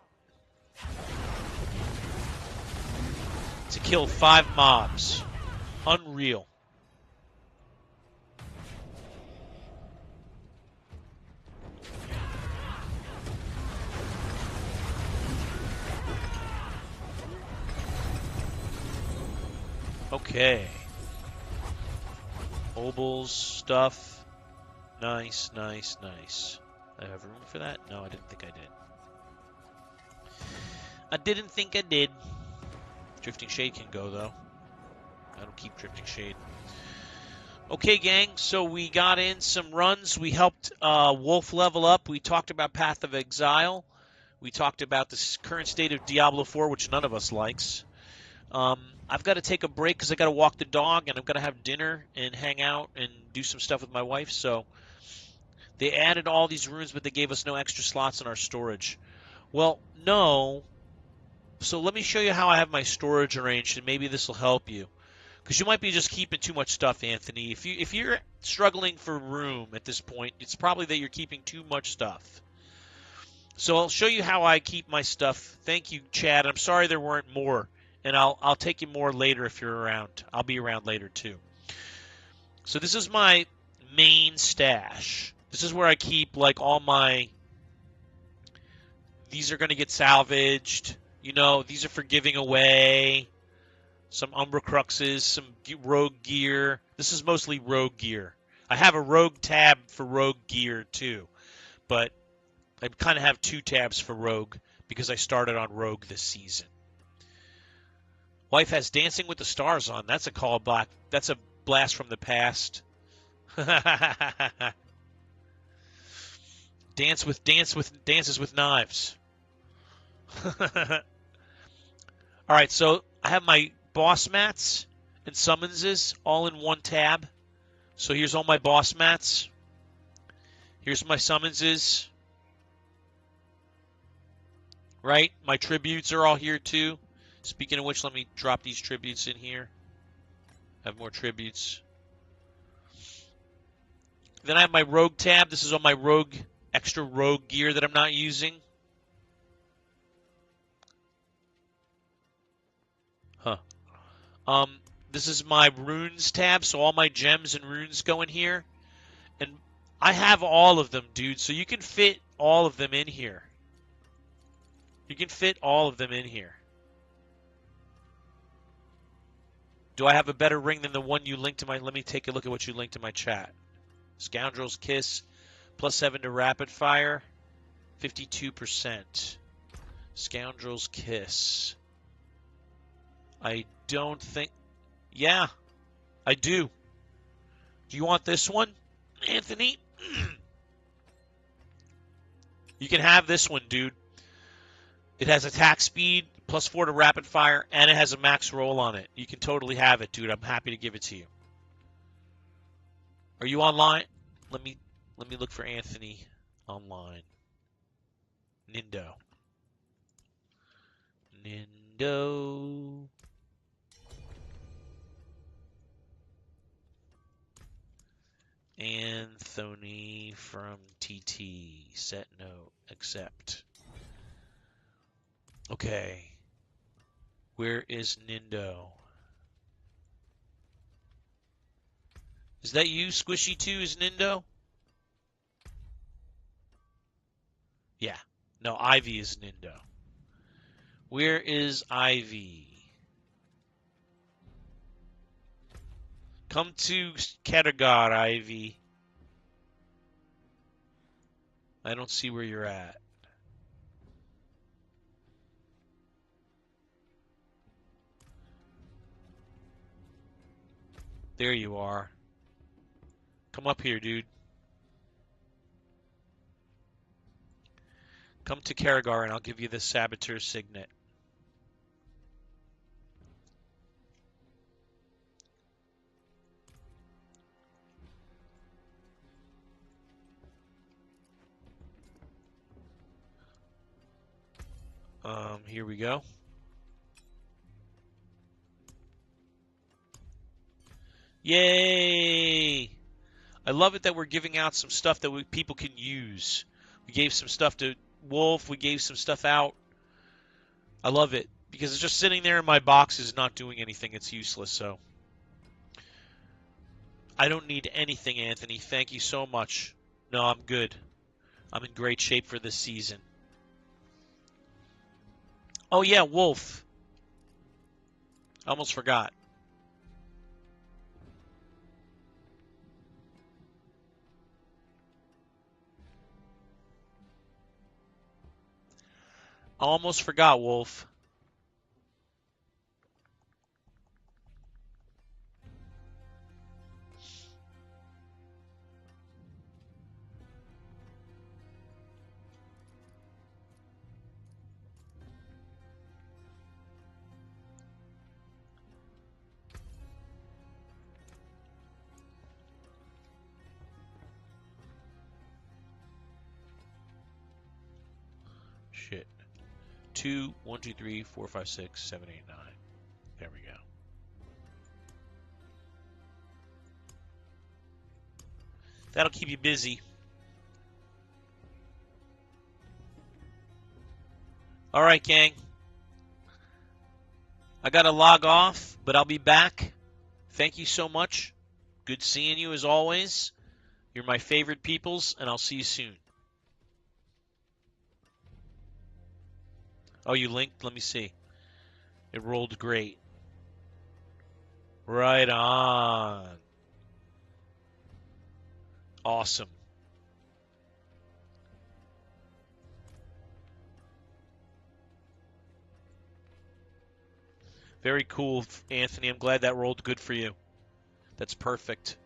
To kill 5 mobs. Unreal. Okay. Obols, stuff. Nice, nice, nice. I have room for that? No, I didn't think I did. I didn't think I did. Drifting Shade can go, though. I don't keep Drifting Shade. Okay, gang, so we got in some runs. We helped Wolf level up. We talked about Path of Exile. We talked about the current state of Diablo 4, which none of us likes. I've got to take a break because I got to walk the dog and I've got to have dinner and hang out and do some stuff with my wife. So they added all these runes, but they gave us no extra slots in our storage. Well, no. So let me show you how I have my storage arranged, and maybe this will help you. Because you might be just keeping too much stuff, Anthony. If you're struggling for room at this point, it's probably that you're keeping too much stuff. So I'll show you how I keep my stuff. Thank you, Chad. I'm sorry there weren't more. And I'll take you more later if you're around. I'll be around later too. So this is my main stash. This is where I keep like all my. These are going to get salvaged. You know, these are for giving away. Some Umbra Cruxes, some rogue gear. This is mostly rogue gear. I have a rogue tab for rogue gear too, but I kind of have 2 tabs for rogue because I started on rogue this season. Wife has Dancing with the Stars on. That's a callback. That's a blast from the past. Dances with Knives. All right, so I have my boss mats and summonses all in one tab. So here's all my boss mats. Here's my summonses. Right? My tributes are all here too. Speaking of which, let me drop these tributes in here. Have more tributes. Then I have my rogue tab. This is all my extra rogue gear that I'm not using. Huh. This is my runes tab, so all my gems and runes go in here. And I have all of them, dude, so you can fit all of them in here. You can fit all of them in here. Do I have a better ring than the one you linked to my... Let me take a look at what you linked to my chat. Scoundrel's Kiss, +7 to rapid fire, 52%. Scoundrel's Kiss. I don't think... Yeah, I do. Do you want this one, Anthony? You can have this one, dude. It has attack speed, +4 to rapid fire, and it has a max roll on it. You can totally have it, dude. I'm happy to give it to you. Are you online? Let me look for Anthony online. Nindo. Anthony from TT. Set note. Accept. Okay. Where is Nindo? Is that you, Squishy2? Is Nindo? Yeah. No, Ivy is Nindo. Where is Ivy? Come to Kattegat, Ivy. I don't see where you're at. There you are. Come up here, dude. Come to Karagar and I'll give you the Saboteur Signet. Here we go. Yay! I love it that we're giving out some stuff that people can use. We gave some stuff to Wolf. We gave some stuff out. I love it because it's just sitting there in my boxes not doing anything. It's useless, so. I don't need anything, Anthony. Thank you so much. No, I'm good. I'm in great shape for this season. Oh, yeah, Wolf. I almost forgot. Almost forgot, Wolf. Shit. 2, 1, 2, 3, 4, 5, 6, 7, 8, 9. There we go. That'll keep you busy. All right, gang. I got to log off, but I'll be back. Thank you so much. Good seeing you as always. You're my favorite peoples, and I'll see you soon. Oh, you linked? Let me see. It rolled great. Right on. Awesome. Very cool, Anthony. I'm glad that rolled good for you. That's perfect.